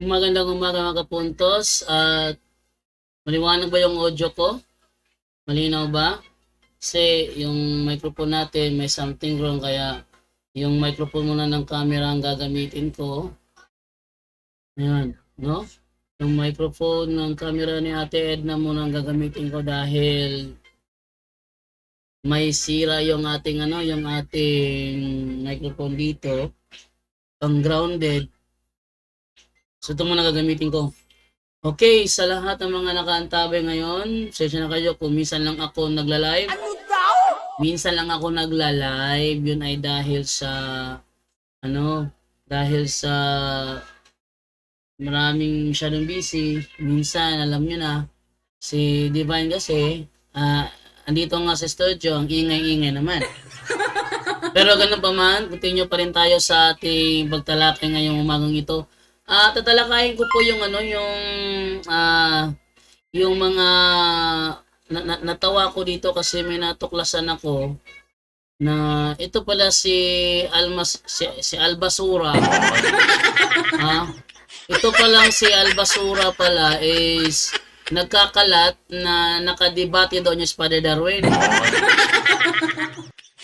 Magandang umaga mga puntos at maliwanag ba yung audio ko? Malinaw ba? Kasi yung microphone natin may something wrong kaya yung microphone muna ng camera ang gagamitin ko. Ayan, no? Yung microphone ng camera ni Ate Edna muna ang gagamitin ko dahil may sira yung ating yung ating microphone dito. Ang grounded. So ito muna gagamitin ko. Okay, sa lahat ng mga nakaantabay ngayon, session na kayo kung minsan lang ako nagla-live. Ano daw? Minsan lang ako nagla-live, yun ay dahil sa dahil sa maraming masyadong busy. Minsan, alam nyo na, si Divine kasi, andito nga sa studio, ang ingay-ingay naman. Pero ganun pa man, continue pa rin tayo sa ating pagtalakay ngayong umagang ito. Tatalakayin ko po yung mga natawa ko dito kasi may natuklasan ako na ito pala si Albasura. Ito palang si Albasura pala is nagkakalat na nakadebate daw niya si Father Darwin.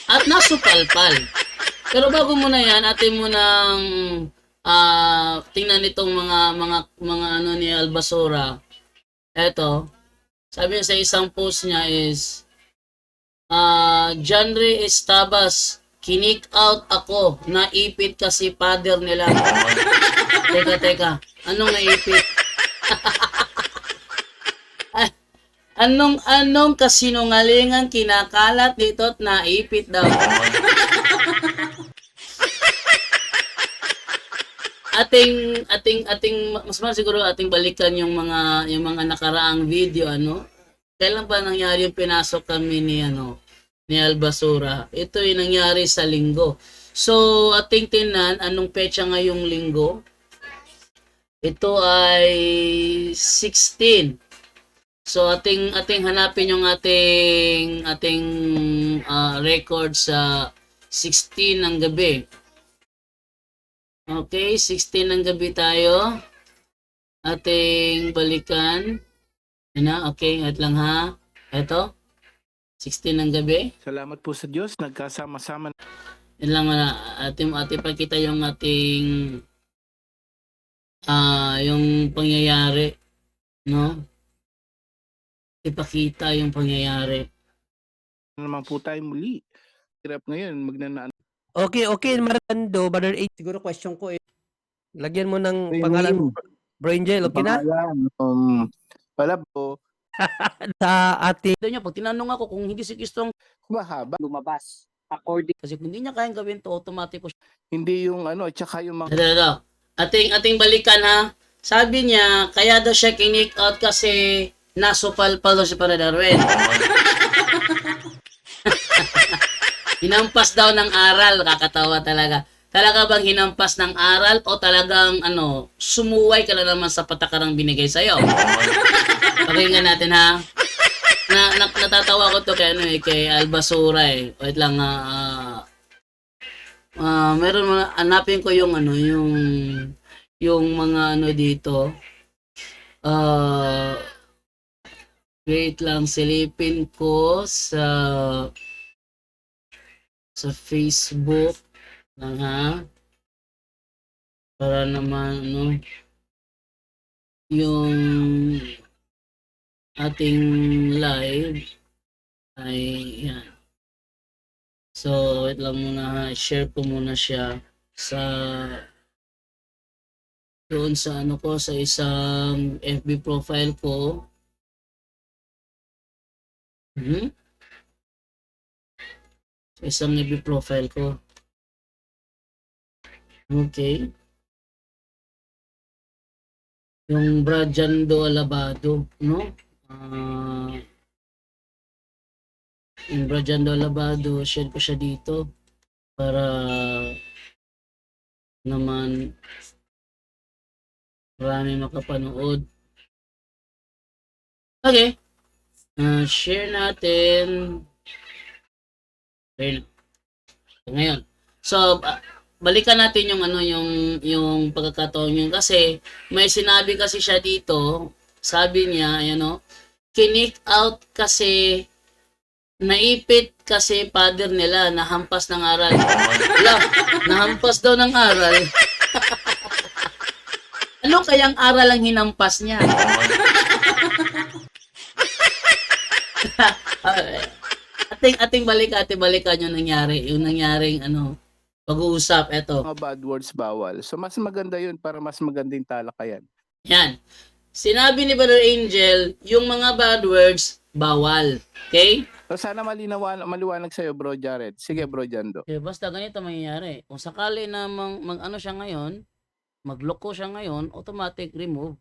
At nasupalpal. Pero bago muna yan, atin mo nang tingnan itong mga ano ni Albasura. Eto, sabi niya sa isang post niya is Janre Estabas, kinik out ako, naipit kasi father nila. Teka, anong naipit? Anong kasinungalingan kinakalat dito at naipit daw? ating mas siguro ating balikan yung mga nakaraang video kailan ba nangyari yung pinasok kami ni Albasura. Ito yung nangyari sa linggo. So ating tingnan anong petsa ngayong linggo. Ito ay 16. So ating hanapin yung ating record sa 16 ng gabi. Okay, 16 ng gabi tayo. Ating balikan. Okay, at lang ha. Ito, 16 ng gabi. Salamat po sa Diyos, nagkasama-sama. Yan lang na ating pakita yung ating yung pangyayari, no? Ipakita yung pangyayari. Naman po tayo muli. Hirap ngayon, magnanaan. Okay, Marando, Brother 8. Siguro question ko lagyan mo ng pangalan mo, Bro Angel, okay na? Wala po. Sa ating... Ito niya, pag tinanong ako kung hindi si Kristong Mahaba. lumabas, according, kasi kung hindi niya kayang gawin to, automatic ko. Hindi yung tsaka yung mga... Ito. Ating balikan ha. Sabi niya, kaya daw siya kinik out kasi nasupalpal daw si Father Darwin. Hinampas daw ng aral, kakatawa talaga. Talaga bang hinampas ng aral o talagang sumuway ka na naman sa patakarang binigay sa'yo? Pakinggan natin ha. Natatawa ko to kay Albasura Wait lang meron hanapin ko yung yung mga dito. Wait lang, silipin ko sa Facebook lang ha. Para naman yung ating live ay yan. So, wait lang muna ha. Share ko muna siya sa doon sa sa isang FB profile ko. Sa isang FB profile ko. Okay. Yung Brajando Alabado, no? Yung Brajando Alabado, share ko siya dito para naman marami makapanood. Okay. Share natin. Ngayon. So, balikan natin yung yung pagkakataon yun kasi may sinabi kasi siya dito, sabi niya, kick out kasi naipit kasi father nila, nahampas ng aral. Wala, nahampas daw ng aral. Ano kayang aral ang hinampas niya? ating balikan yung nangyaring pag-uusap. Eto. Mga bad words bawal. So mas maganda yun para mas magandang talakayan. Yan. Sinabi ni Brother Angel, yung mga bad words, bawal. Okay? So sana maliwanag sa'yo, Bro Jared. Sige, Bro Jando. Basta ganito mangyayari. Kung sakali na mag-ano siya ngayon, magloko siya ngayon, automatic remove.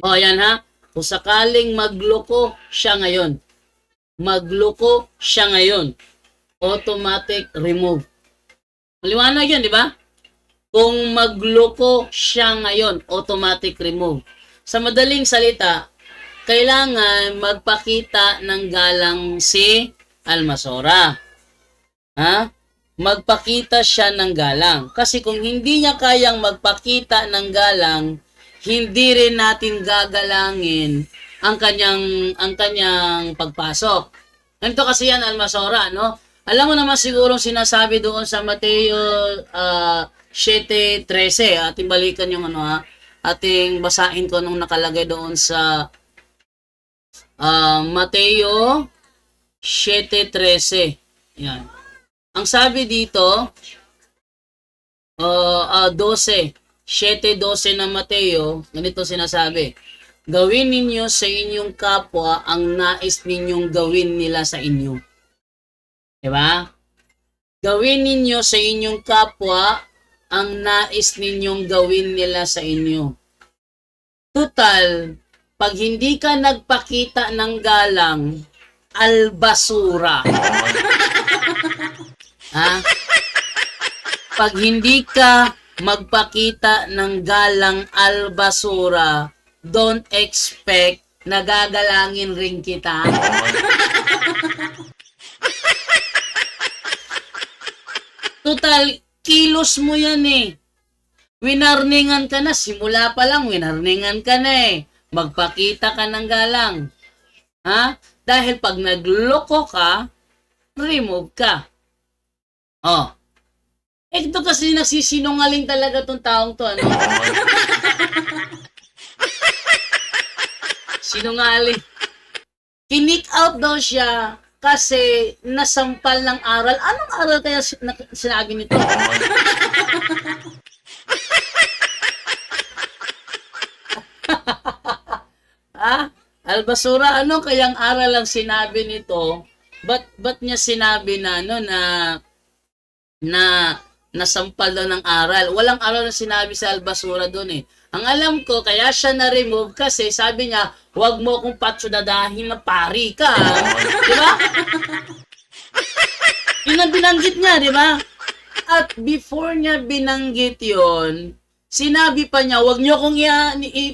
O, yan ha. Kung sakaling magloko siya ngayon, automatic remove. Maliwanag yun, di ba? Kung magloko siya ngayon, automatic remove. Sa madaling salita, kailangan magpakita ng galang si Almasora. Ha? Magpakita siya ng galang. Kasi kung hindi niya kayang magpakita ng galang, hindi rin natin gagalangin ang kanyang pagpasok. Ganito kasi yan, Almasora, no? Alam mo naman siguro sinasabi doon sa Mateo 7:13. Ating balikan yung ating basahin ko nung nakalagay doon sa Mateo 7:13. Yan. Ang sabi dito, 12, 7:12 ng Mateo, ganito sinasabi, gawin ninyo sa inyong kapwa ang nais ninyong gawin nila sa inyo. Diba? Gawin ninyo sa inyong kapwa ang nais ninyong gawin nila sa inyo. Total, pag hindi ka nagpakita ng galang, albasura. Ha? Pag hindi ka magpakita ng galang, albasura, don't expect na gagalangin rin kita. Total, kilos mo yan eh. Winarningan ka na, simula pa lang, winarningan ka na eh. Magpakita ka ng galang. Ha? Dahil pag nagloko ka, remove ka. Oh. Ito kasi nagsisinungaling talaga tong taong to, ano? Sinungaling. Kinick out daw siya kasi nasampal ng aral. Anong aral kaya sinabi nito? Albasura, ano kayang aral ang sinabi nito? Ba't niya sinabi na nasampal daw ng aral? Walang aral na sinabi sa Albasura doon eh. Ang alam ko, kaya siya na-remove kasi sabi niya, huwag mo akong patsyudadahin na pari ka. Di ba? Yun ang binanggit niya, di ba? At before niya binanggit yon, sinabi pa niya, huwag niyo akong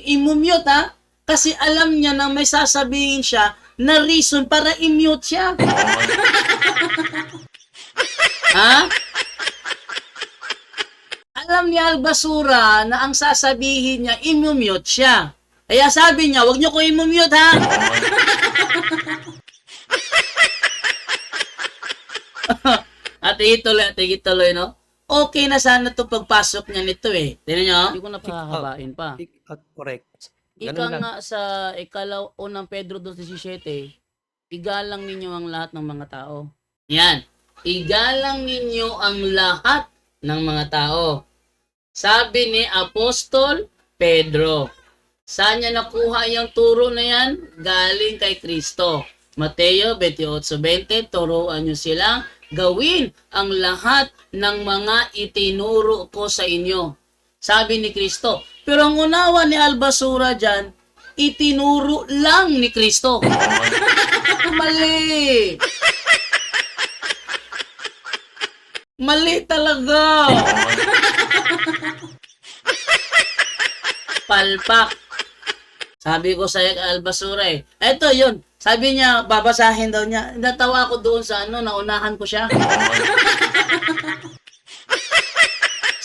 i-mute ha. Kasi alam niya na may sasabihin siya na reason para i-mute siya. Ha? Alam ni Albasura na ang sasabihin niya, i-mute siya. Kaya sabi niya, huwag niyo ko i-mute ha. At ituloy, no? Okay na sana ito pagpasok niya nito eh. Tignan niyo, hindi ko na pahahabain pa. Correct. Ika Ganun lang. nga sa unang Pedro 2:17, igalang ninyo ang lahat ng mga tao. Yan. Igalang ninyo ang lahat ng mga tao. Sabi ni Apostol Pedro. Saan niya nakuha yung turo na yan? Galing kay Kristo. Mateo 28:20, turuan niyo silang gawin ang lahat ng mga itinuro ko sa inyo. Sabi ni Kristo. Pero ang unawa ni Albasura dyan, itinuro lang ni Kristo. Mali. Mali talaga. Palpak. Sabi ko sa Albasura eh. Eto yun. Sabi niya, babasahin daw niya. Natawa ako doon sa naunahan ko siya.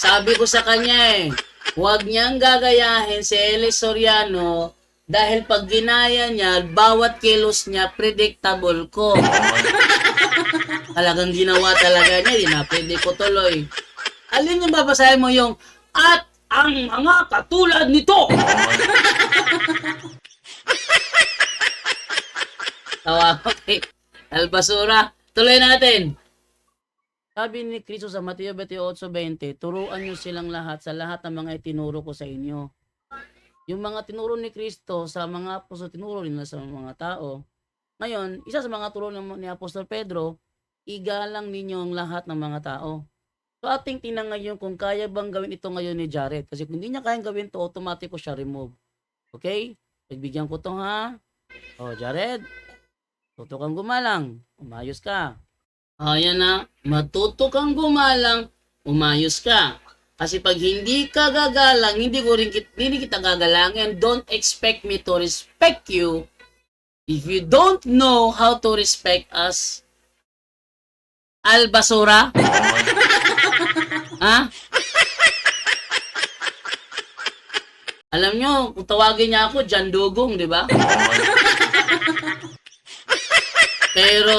Sabi ko sa kanya huwag niyang gagayahin si Elis Soriano dahil pag ginaya niya, bawat kilos niya, predictable ko. Talagang ginawa talaga niya, dinapwede ko tuloy. Alin yung babasahin mo yung, at ang mga katulad nito. Tawa ko kay Albasura. Tuloy natin. Sabi ni Cristo sa Mateo 28:20, turuan niyo silang lahat sa lahat ng mga itinuro ko sa inyo. Yung mga tinuro ni Cristo sa mga apostol, tinuro rin na sa mga tao. Ngayon, isa sa mga turo ni Apostol Pedro, igalang ninyo ang lahat ng mga tao. So ating tingnan ngayon kung kaya bang gawin ito ngayon ni Jared. Kasi kung hindi niya kayang gawin to, automatic ko siya remove. Okay? Pagbigyan ko to ha. O Jared, tuto kang gumalang. Umayos ka. Ayan na, matuto kang gumalang, umayos ka. Kasi pag hindi ka gagalang, hindi kita gagalangin. Don't expect me to respect you if you don't know how to respect us. Albasura? Ha? Alam nyo, kung tawagin niya ako, Jan Dugong, di ba? Pero,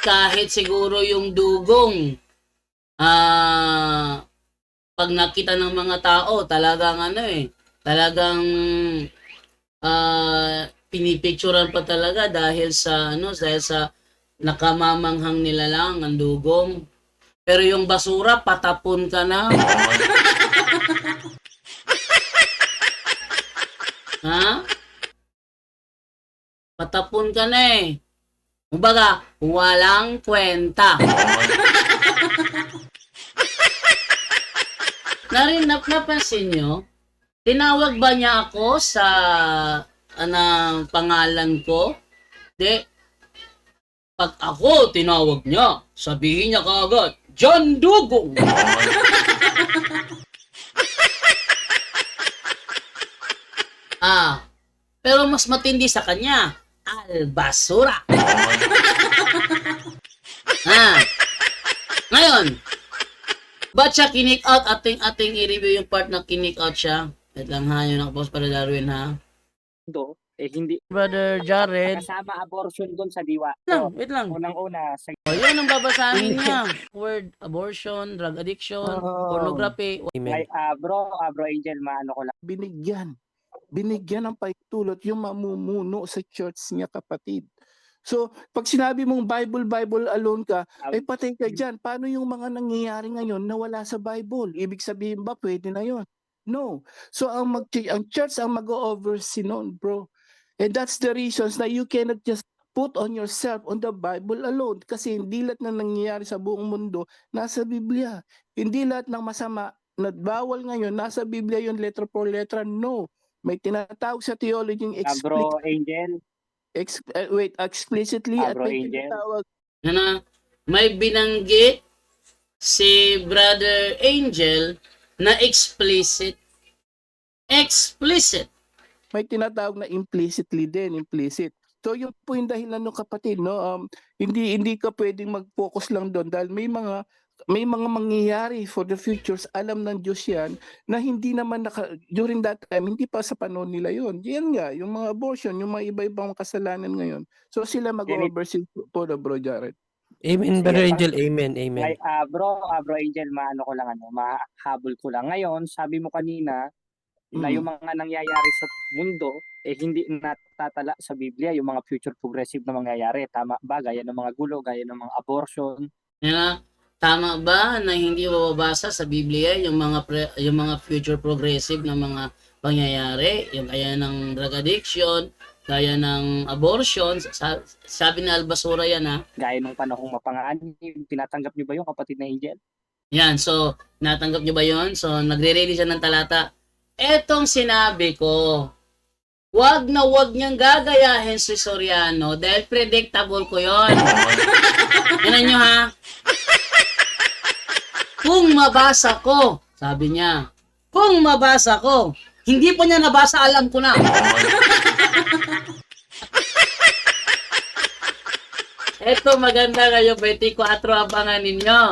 kahit siguro yung dugong, pag nakita ng mga tao, talagang talagang pinipicturean pa talaga dahil sa nakamamanghang nila lang ang dugong. Pero yung basura, patapon ka na. Ha? Patapon ka na Kumbaga, walang kwenta. Napansin nyo? Tinawag ba niya ako sa pangalan ko? Di. Pag ako tinawag niya, sabihin niya kaagad, John Dugong! Pero mas matindi sa kanya, Albasura. Ngayon, ba't siya kinik out? Ating i-review yung part na kinik out siya. Wait lang ha, yun ako, para Darwin ha. Hindi. Brother Jared. Kasama abortion doon sa diwa. Wait lang. Unang-una, Yan ang babasahin niya. Word, abortion, drug addiction, pornography. Amen. bro Angel, maano ko lang. Binigyan ng paitulot yung mamumuno sa church niya, kapatid. So, pag sinabi mong Bible alone ka, ay patay ka dyan. Paano yung mga nangyayari ngayon na wala sa Bible? Ibig sabihin ba, pwede na yon? No. So, ang church ang mag-oversee nun, bro. And that's the reasons na you cannot just put on yourself on the Bible alone. Kasi hindi lahat na nangyayari sa buong mundo nasa Biblia. Hindi lahat ng masama na bawal ngayon nasa Biblia yun, letra por letra. No. May tinatawag sa theology yung Bro Angel. Explicitly at Bro may Angel. tinatawag. May binanggit si Brother Angel na explicit. May tinatawag na implicitly din, implicit. So yung po yung dahilan ng kapatid, no? Hindi ka pwedeng mag-focus lang doon dahil may mga mangyayari for the futures, alam ng Diyos yan, na hindi naman during that time, hindi pa sa panahon nila yon. Yan nga, yung mga abortion, yung mga iba-ibang kasalanan ngayon. So sila mag-oversee po na Bro Jared. Amen, Brother Angel. Amen. Bro Angel, maano ko lang, mahabol ko lang. Ngayon, sabi mo kanina, na yung mga nangyayari sa mundo, hindi natatala sa Biblia, yung mga future progressive na mangyayari. Tama ba? Gaya ng mga gulo, gaya ng mga abortion. Tama ba na hindi mababasa sa Biblia yung mga future progressive na mga pangyayari, yung kaya ng drug addiction, kaya ng abortion, sabi na Albasura yan ha. Gaya ng panahong mapanganib, tinatanggap niyo ba yung kapatid na Angel? Yan, so natanggap niyo ba yon? So nagre-ready siya ng talata. Etong sinabi ko, wag niyang gagayahin si Soriano dahil predictable ko yon. Yan nyo ha. Kung mabasa ko, sabi niya, kung mabasa ko, hindi pa niya nabasa, alam ko na. Eto maganda kayo, 24, abangan ninyo.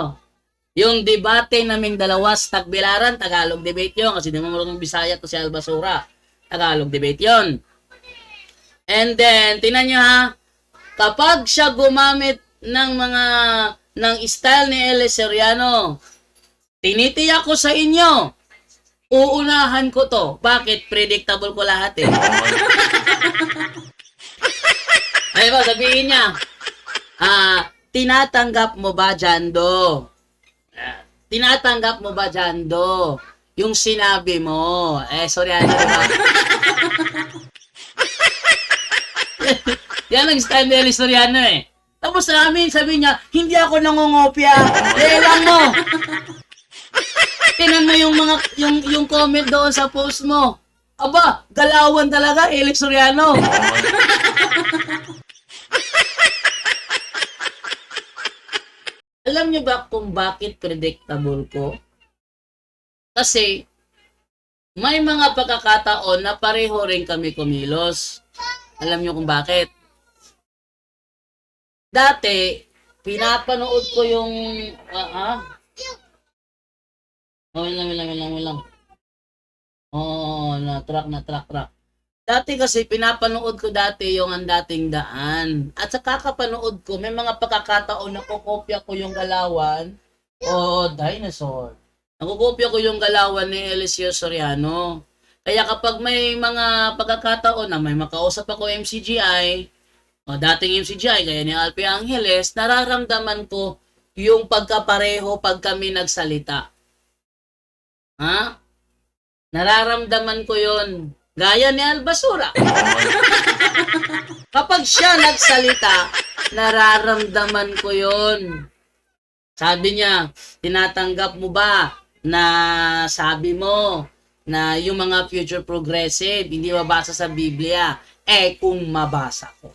Yung debate naming dalawa sa Tagbilaran, Tagalog debate yun. Kasi di mo marunong Bisaya to si Albasura. Tagalog debate yun. And then, tingnan nyo ha, kapag siya gumamit ng style ni Eli Soriano, tinitiyak ko sa inyo, uunahan ko to. Bakit? Predictable ko lahat eh. Ay ba, sabihin niya, tinatanggap mo ba, Jando? Tinatanggap mo ba, Jando? Yung sinabi mo. Soriano, diba? Yan ang style ni Eli Soriano eh. Tapos namin, sabi niya, hindi ako nangungopia. Lelang mo. Tingnan mo yung comment doon sa post mo. Aba, galawan talaga, Eli Soriano. Alam niyo ba kung bakit predictable ko? Kasi, may mga pagkakataon na pareho rin kami kumilos. Alam niyo kung bakit? Dati, pinapanood ko yung... wait lang. Oo, na-track. Dati kasi, pinapanood ko dati yung ang dating daan. At sa kakapanood ko, may mga pagkakataon na kukopya ko yung galawan. Dinosaur. Nakukopya ko yung galawan ni Eliseo Soriano. Kaya kapag may mga pagkakataon na may makausap ako MCGI, dating MCGI, kaya ni Alpi Angeles, nararamdaman ko yung pagkapareho pag kami nagsalita. Nararamdaman ko yon. Gaya ni Albasura. Kapag siya nagsalita, nararamdaman ko yon. Sabi niya, tinatanggap mo ba na sabi mo na yung mga future progressive, hindi mabasa sa Biblia? Kung mabasa ko.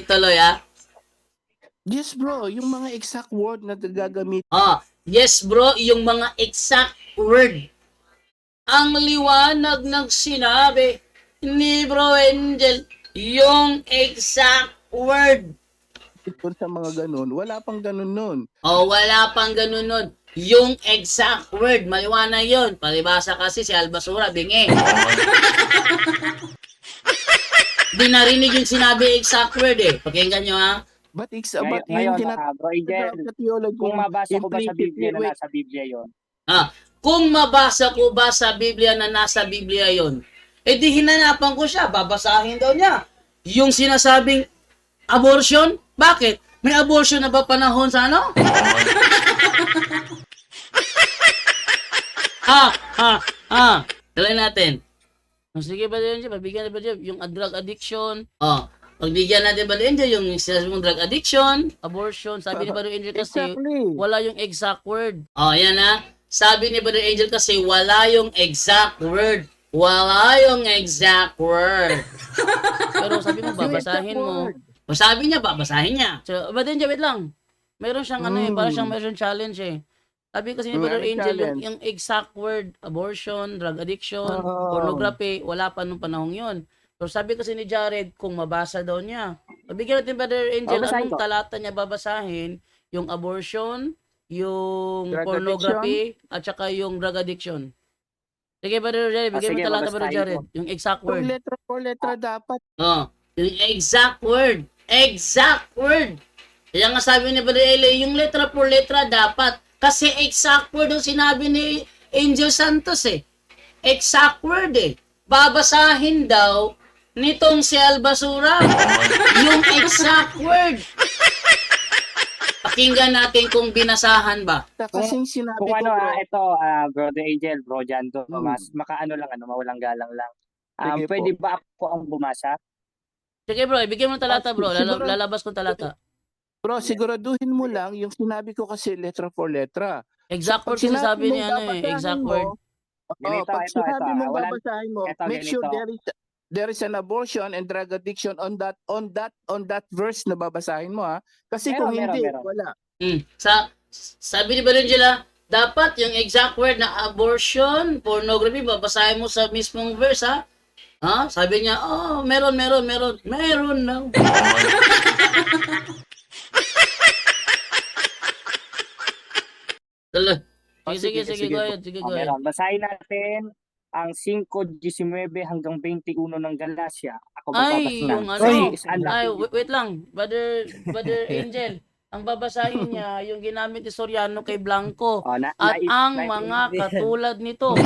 Tuloy, ha? Yes bro, yung mga exact word na gagamit. Yes bro, yung mga exact word. Ang liwanag ng sinabi ni Bro Angel, yung exact word. Ito sa mga ganun, wala pang ganun nun. Wala pang ganun nun. Yung exact word, maliwanag yun. Palibasa kasi si Albasura, bingi. Di narinig yung sinabi exact word eh. Pakinggan nyo ha. But Ngayon, Bro Angel, kung mabasa ko ba sa Biblia na nasa Biblia yon? Kung mabasa ko ba sa Biblia na nasa Biblia yon, di hinanapan ko siya, babasahin daw niya. Yung sinasabing abortion, bakit? May abortion na ba panahon sa ano? Talay natin. Sige ba din, pabigyan na ba din yung drug addiction? Pagbigyan natin ba din yung sinasabi mong drug addiction, abortion, sabi ni Brother Angel kasi Exactly. wala yung exact word. Yan ha. Sabi ni Brother Angel kasi wala yung exact word. Wala yung exact word. Pero sabi mo, babasahin mo. Sabi niya, babasahin niya. So, Brother Angel, wait lang. Meron siyang parang siyang meron challenge eh. Sabi kasi ni Brother Angel, yung exact word, abortion, drug addiction, pornography, wala pa nung panahong yun. So sabi kasi ni Jared, kung mabasa daw niya. Bigyan natin Brother Angel, anong talata niya babasahin? Yung abortion, yung Drug pornography, at saka yung drug addiction. Sige Brother Jared, bigyan mo talata Brother Jared. Yung exact word. Yung letra for letra dapat. Yung exact word. Exact word. Kaya nga sabi ni Brother Eli, yung letra for letra dapat. Kasi exact word yung sinabi ni Angel Santos eh. Exact word eh. Babasahin daw nitong si Albasura yung exact word. Pakinggan natin kung binasahan ba. Kasing sinabi Kung ko, ano, bro. ito, Brother Angel, Bro Jando, mas makaano lang, mawalang galang lang. Sige Pwede po. ba ako ang bumasa? Sige bro, ibigay mo ng talata bro. Siguro- Lalabas ko talata. Bro, siguraduhin mo lang yung sinabi ko kasi letra for letra. Exact Pag word kasi sinabi sabi mong niya ano eh. babasahin Exact mo, word. Ganito, pag sinabi mong wala- babasahin mo, ito, make sure ganito. there is an abortion and drug addiction on that verse na babasahin mo ha. Kasi kung Meron. hindi, wala. Sabi ni Barangela, dapat yung exact word na abortion, pornography, babasahin mo sa mismong verse ha. Ha? Sabi niya, oh, meron. Meron daw. Tuloy. Sige, go ahead. Sige, go ahead. Meron. Basahin natin ang 5:19 hanggang 21 ng Galacia. Ako Ay, magbabasa. yung ano. Ay, Ay, wait lang. Brother Angel. Ang babasahin niya, yung ginamit ni Soriano kay Blanco. At ang mga katulad nito.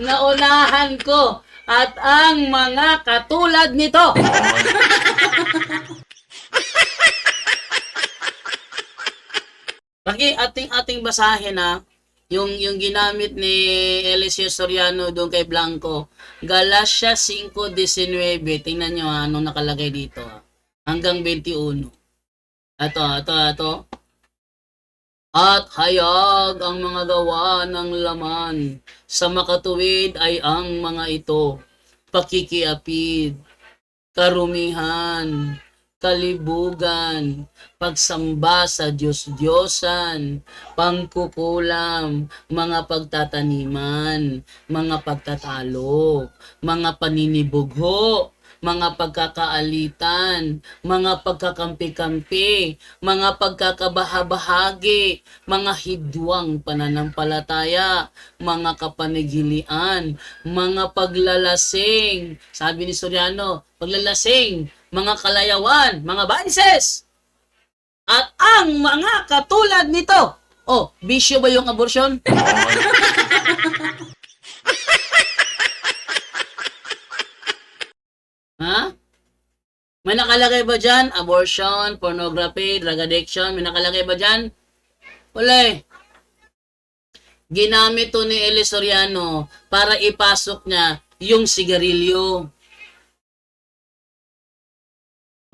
Naunahan ko. At ang mga katulad nito. Lagi ating basahin na yung ginamit ni Eliseo Soriano doon kay Blanco. Galacia 5:19. Tingnan niyo anong nakalagay dito. Hanggang 21. Ito. At hayag ang mga gawa ng laman. Sa makatuwid ay ang mga ito. Pakikiapid, karumihan, kalibugan, pagsamba sa Diyos-Diyosan, pangkukulam, mga pagtataniman, mga pagtatalo, mga paninibugho, mga pagkakaalitan, mga pagkakampi-kampi, mga pagkakabahabahagi, mga hidwang pananampalataya, mga kapanigilian, mga paglalasing. Sabi ni Soriano, paglalasing, mga kalayawan, mga vices, at ang mga katulad nito. Oh, bisyo ba yung abortion? Ha? May nakalagay ba dyan? Abortion, pornography, drug addiction, may nakalagay ba dyan? Wala eh. Ginamit to ni Eli Soriano para ipasok niya yung sigarilyo.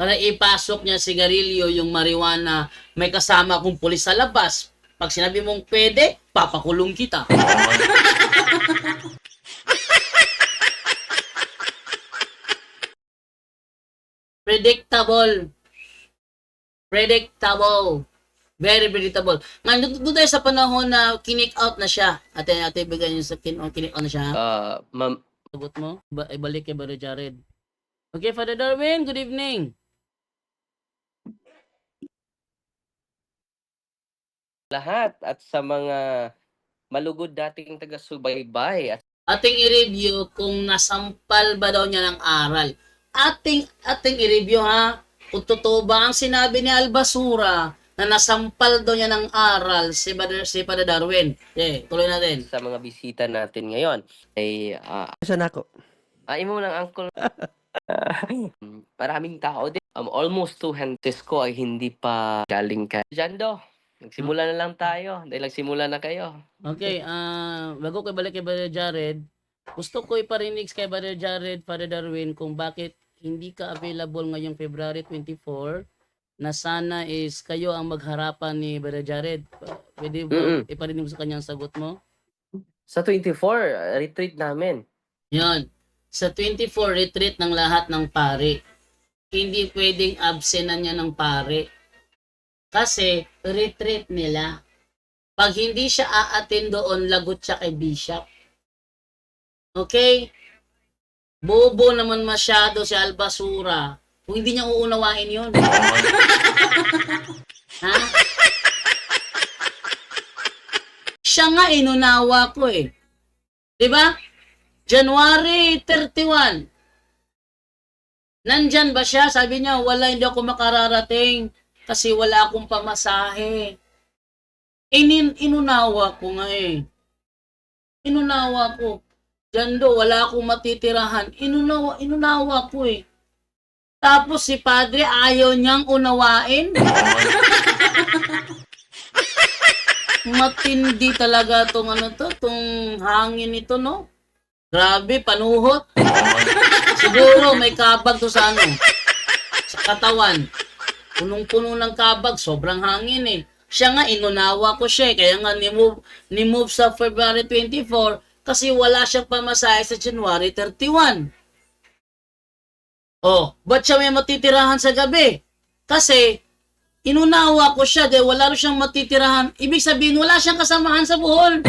Para ipasok niya sigarilyo, yung marijuana, may kasama akong pulis sa labas. Pag sinabi mong pwede, papakulong kita. Predictable. Very predictable. Ngayon, doon tayo sa panahon na kinick out na siya. Ate bigyan niyo sa kinick out na siya. Ma'am, Sagot mo? Ibalik kay Brother Jared. Okay, Father Darwin, good evening. lahat at sa mga malugod dating taga-subaybay at Ating i-review kung nasampal ba daw niya ng aral. Ating i-review ha. Kung totoo ba ang sinabi ni Albasura na nasampal daw niya ng aral si Father Darwin. Okay, tuloy natin. sa mga bisita natin ngayon ay Saan ako? imo ng uncle. Maraming tao din. Almost 200 ko ay hindi pa galing kay Jando. Nagsimula na lang tayo. Dahil nagsimula na kayo. Okay, bago ko balik kay Brother Jared, gusto ko iparinig kay Brother Jared, Father Darwin, kung bakit hindi ka available ngayong February 24 na sana is kayo ang magharapan ni Brother Jared. Pwede ba iparinig mo sa kanya ang sagot mo? Sa 24, retreat namin. Yan. Sa 24 retreat ng lahat ng pare, hindi pwedeng absenan niya ng pare. Kasi retreat nila. Pag hindi siya a-attend doon, lagot siya kay Bishop. Okay? Bobo naman masyado si Albasura. Kung hindi niya uunawain yun. Ha? Siya nga inunawa ko eh. Diba? January 31. Nandyan ba siya? Sabi niya, wala, hindi ako makararating kasi wala akong pamasahe. Inunawa ko nga eh. Inunawa ko. Jando, wala akong matitirahan. Inunawa ko eh. Tapos si Padre ayaw niyang unawain. Matindi talaga tong tong hangin nito, no? Grabe, panuhot. Siguro may kabag to sa sa katawan. Punong-puno ng kabag, sobrang hangin eh. Siya nga, inunawa ko siya eh. Kaya nga, ni-move sa February 24 kasi wala siyang pamasahe sa January 31. Oh, ba't siya may matitirahan sa gabi? Kasi, Inunawa ko siya dahil wala rin siyang matitirahan. Ibig sabihin, wala siyang kasamahan sa Bohol.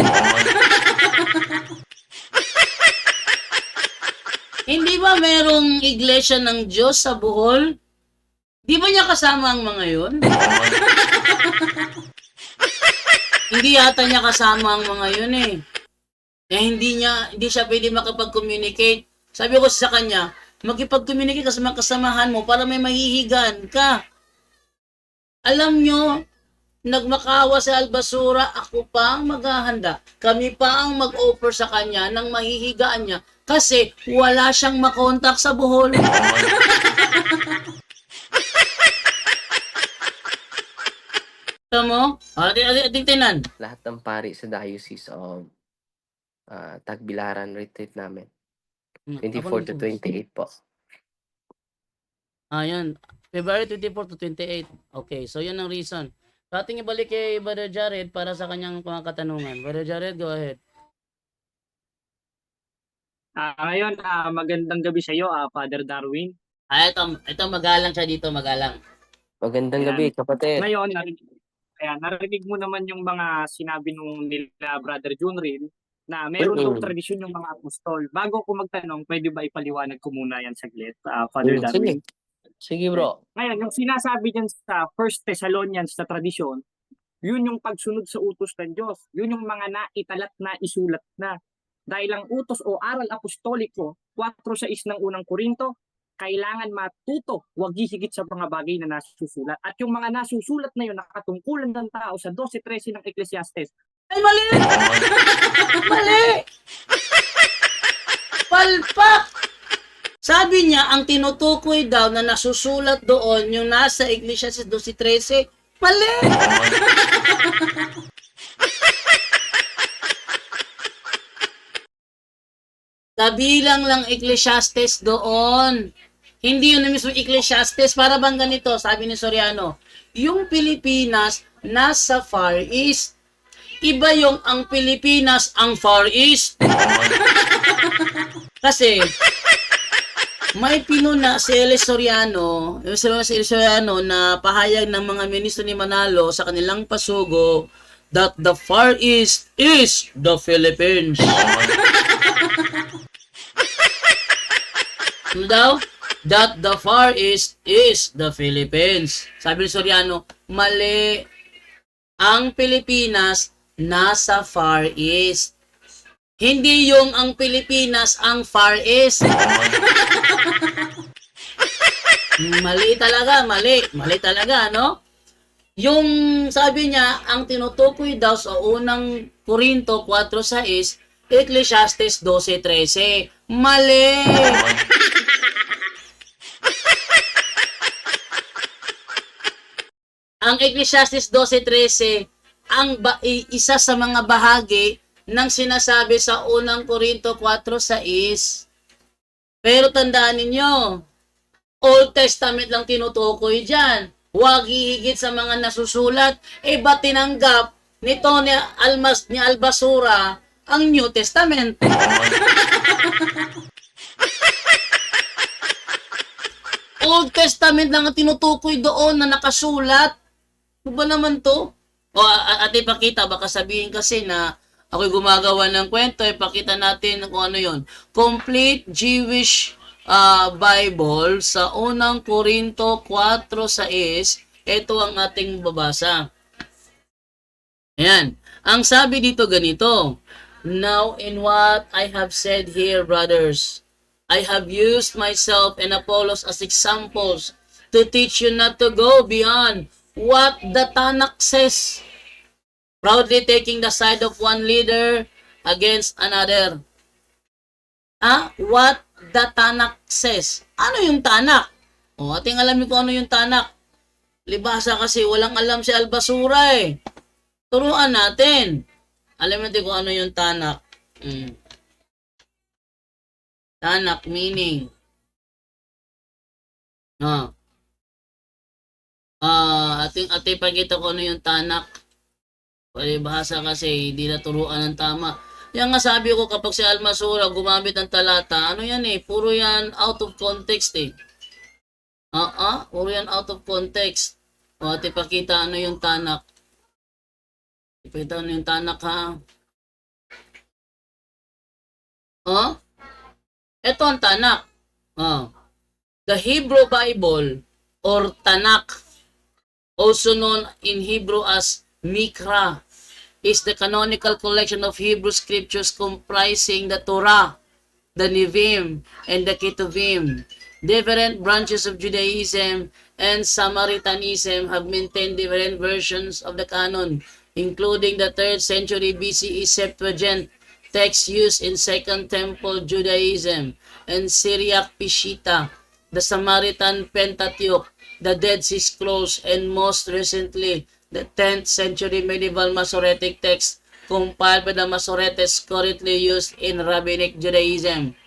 Hindi ba merong iglesia ng Diyos sa Bohol? Di ba niya kasama ang mga yun? Hindi yata niya kasama ang mga yun eh. Eh hindi siya pwede makapag-communicate. Sabi ko sa kanya, makipag-communicate ka sa mga kasamahan mo para may mahihigan ka. Alam nyo, nagmakawa sa Albasura, ako pa ang maghahanda. Kami pa ang mag-offer sa kanya ng mahihigaan niya kasi wala siyang makontak sa Bohol. Tama mo? Ating tinan. Lahat ng pari sa Diocese of Tagbilaran retreat namin. 24 to 28 po. Ayan. February 24 to 28. Okay, so yun ang reason. So ating ibalik kay Brother Jared para sa kanyang mga katanungan. Brother Jared, go ahead. Ngayon, magandang gabi sa iyo, Father Darwin. Ito magalang siya dito, magalang. Magandang Ayan. gabi, kapatid. Ngayon, narinig mo naman yung mga sinabi nung nila Brother Junril na meron daw tradisyon yung mga apostol. Bago ko magtanong, pwede ba ipaliwanag ko muna yan saglit, Father Darwin? Sige bro. Ngayon, yung sinasabi dyan sa 1 Thessalonians na tradisyon, yun yung pagsunod sa utos ng Diyos. Yun yung mga naitalat na isulat na. Dahil ang utos o aral apostoliko, 4:6 ng unang Korinto, kailangan matuto, huwag hihigit sa mga bagay na nasusulat. At yung mga nasusulat na yun, nakatungkulan ng tao sa 12:13 ng Ecclesiastes. Ay, mali! Mali! Palpak! Sabi niya, ang tinutukoy daw na nasusulat doon, yung nasa Iglesia sa 12:13, mali! Kabilang lang Ecclesiastes doon. Hindi yun na mismo Ecclesiastes. Para bang ganito, sabi ni Soriano, yung Pilipinas nasa Far East. Iba yung ang Pilipinas ang Far East. Kasi, may pinuna si Elis Soriano na pahayag ng mga ministro ni Manalo sa kanilang pasugo that the Far East is the Philippines. Ano daw? That the Far East is the Philippines. Sabi ni Soriano, mali. Ang Pilipinas nasa Far East. Hindi yung ang Pilipinas ang Far East. Mali talaga, mali. Mali talaga, no? Yung sabi niya, ang tinutukoy daw sa unang Korinto 4:6, Ecclesiastes 12:13. Mali! Ang Ecclesiastes 12:13, isa sa mga bahagi ng sinasabi sa unang Korinto 4:6. Pero tandaan ninyo, Old Testament lang tinutukoy dyan. Huwag hihigit sa mga nasusulat. Ba't tinanggap nito ni Albasura ang New Testament? Old Testament lang ang tinutukoy doon na nakasulat. Ano ba naman to? O, ate pakita, baka sabihin kasi na ako'y gumagawa ng kwento, ipakita natin kung ano yon. Complete Jewish Bible sa unang Korinto 4:6. Ito ang ating babasa. Ayan. Ang sabi dito ganito, now in what I have said here, brothers, I have used myself and Apollos as examples to teach you not to go beyond what the Tanakh says, proudly taking the side of one leader against another. What the Tanakh says. Ano yung Tanakh? Ating alamin kung ano yung Tanakh. Libasa kasi walang alam si Albasura eh. Turuan natin. Alam natin kung ano yung Tanakh. Tanakh meaning. Ating pagkita ko ano yung Tanakh. Palibhasa kasi hindi naturuan ng tama. Yan nga sabi ko kapag si Almasura gumamit ng talata, ano yan puro yan out of context Puro yan out of context. O, at ipakita ano yung tanak. Ipakita ano yung tanak, ha? O, ito ang tanak. O, the Hebrew Bible or Tanakh, also known in Hebrew as Mikra, is the canonical collection of Hebrew scriptures comprising the Torah, the Nevi'im, and the Ketuvim. Different branches of Judaism and Samaritanism have maintained different versions of the canon, including the 3rd century BCE Septuagint text used in Second Temple Judaism and Syriac Peshitta, the Samaritan Pentateuch, the Dead Sea Scrolls, and most recently, the 10th century medieval Masoretic text compiled by the Masoretes currently used in Rabbinic Judaism.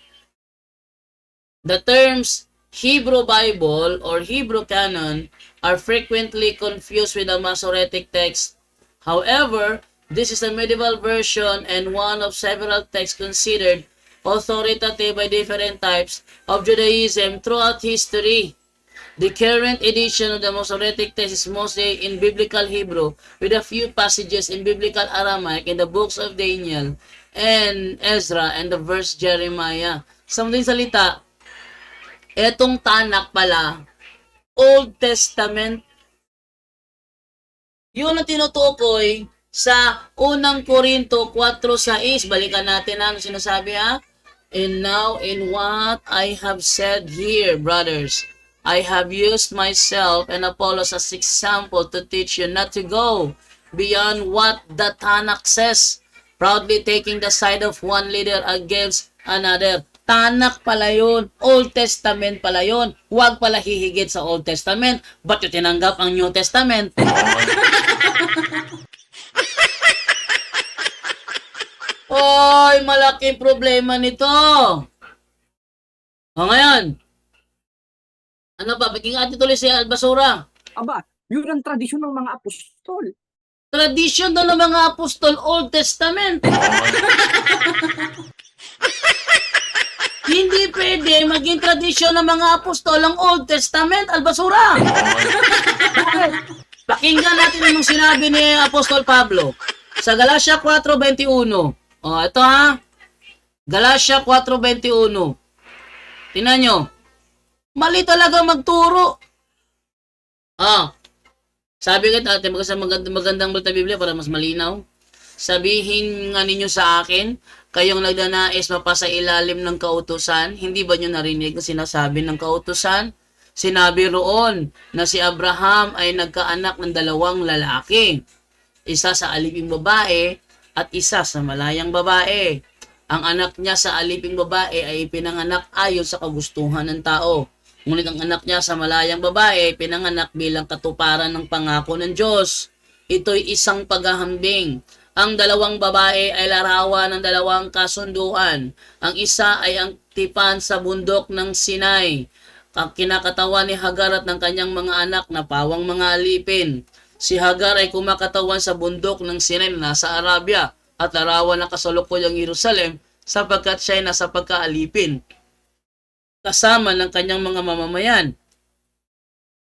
The terms Hebrew Bible or Hebrew Canon are frequently confused with the Masoretic text. However, this is a medieval version and one of several texts considered authoritative by different types of Judaism throughout history. The current edition of the Masoretic text is mostly in Biblical Hebrew with a few passages in Biblical Aramaic in the books of Daniel and Ezra and the verse Jeremiah. Sa madaling salita, etong Tanak pala, Old Testament, yun ang tinutukoy sa unang Korinto 4:6. Balikan natin ano sinasabi, ha? And now in what I have said here, brothers, I have used myself and Apollos as example to teach you not to go beyond what the Tanakh says, proudly taking the side of one leader against another. Tanak pala yun. Old Testament pala yun. Huwag pala hihigit sa Old Testament. Ba't yung tinanggap ang New Testament? Oy, malaking problema nito. O ngayon, ano pa? Biging atin tuloy si Albasura. Aba, yun ang tradisyon ng mga apostol. Tradisyon daw ng mga apostol, Old Testament. Hindi pwede maging tradisyon ng mga apostol ang Old Testament, Albasura. Pakinggan natin anong sinabi ni Apostol Pablo sa Galatia 4:21. O, ito ha. Galatia 4:21. Tingnan nyo. Mali talaga magturo. Sabi ko natin sa magandang balita Biblia para mas malinaw. Sabihin nga ninyo sa akin, kayong nagdanais mapasa ilalim ng kautusan, hindi ba nyo narinig ang sinasabi ng kautusan? Sinabi roon na si Abraham ay nagkaanak ng 2 lalaki. Isa sa aliping babae at isa sa malayang babae. Ang anak niya sa aliping babae ay pinanganak ayon sa kagustuhan ng tao. Ngunit ang anak niya sa malayang babae ay pinanganak bilang katuparan ng pangako ng Diyos. Ito'y isang paghahambing. Ang 2 babae ay larawan ng 2 kasunduan. Ang isa ay ang tipan sa bundok ng Sinai, ang kinakatawan ni Hagar at ng kanyang mga anak na pawang mga alipin. Si Hagar ay kumakatawan sa bundok ng Sinai na nasa Arabia at larawan ng kasalukuyang Jerusalem sapagkat siya ay nasa pagkaalipin kasama ng kanyang mga mamamayan.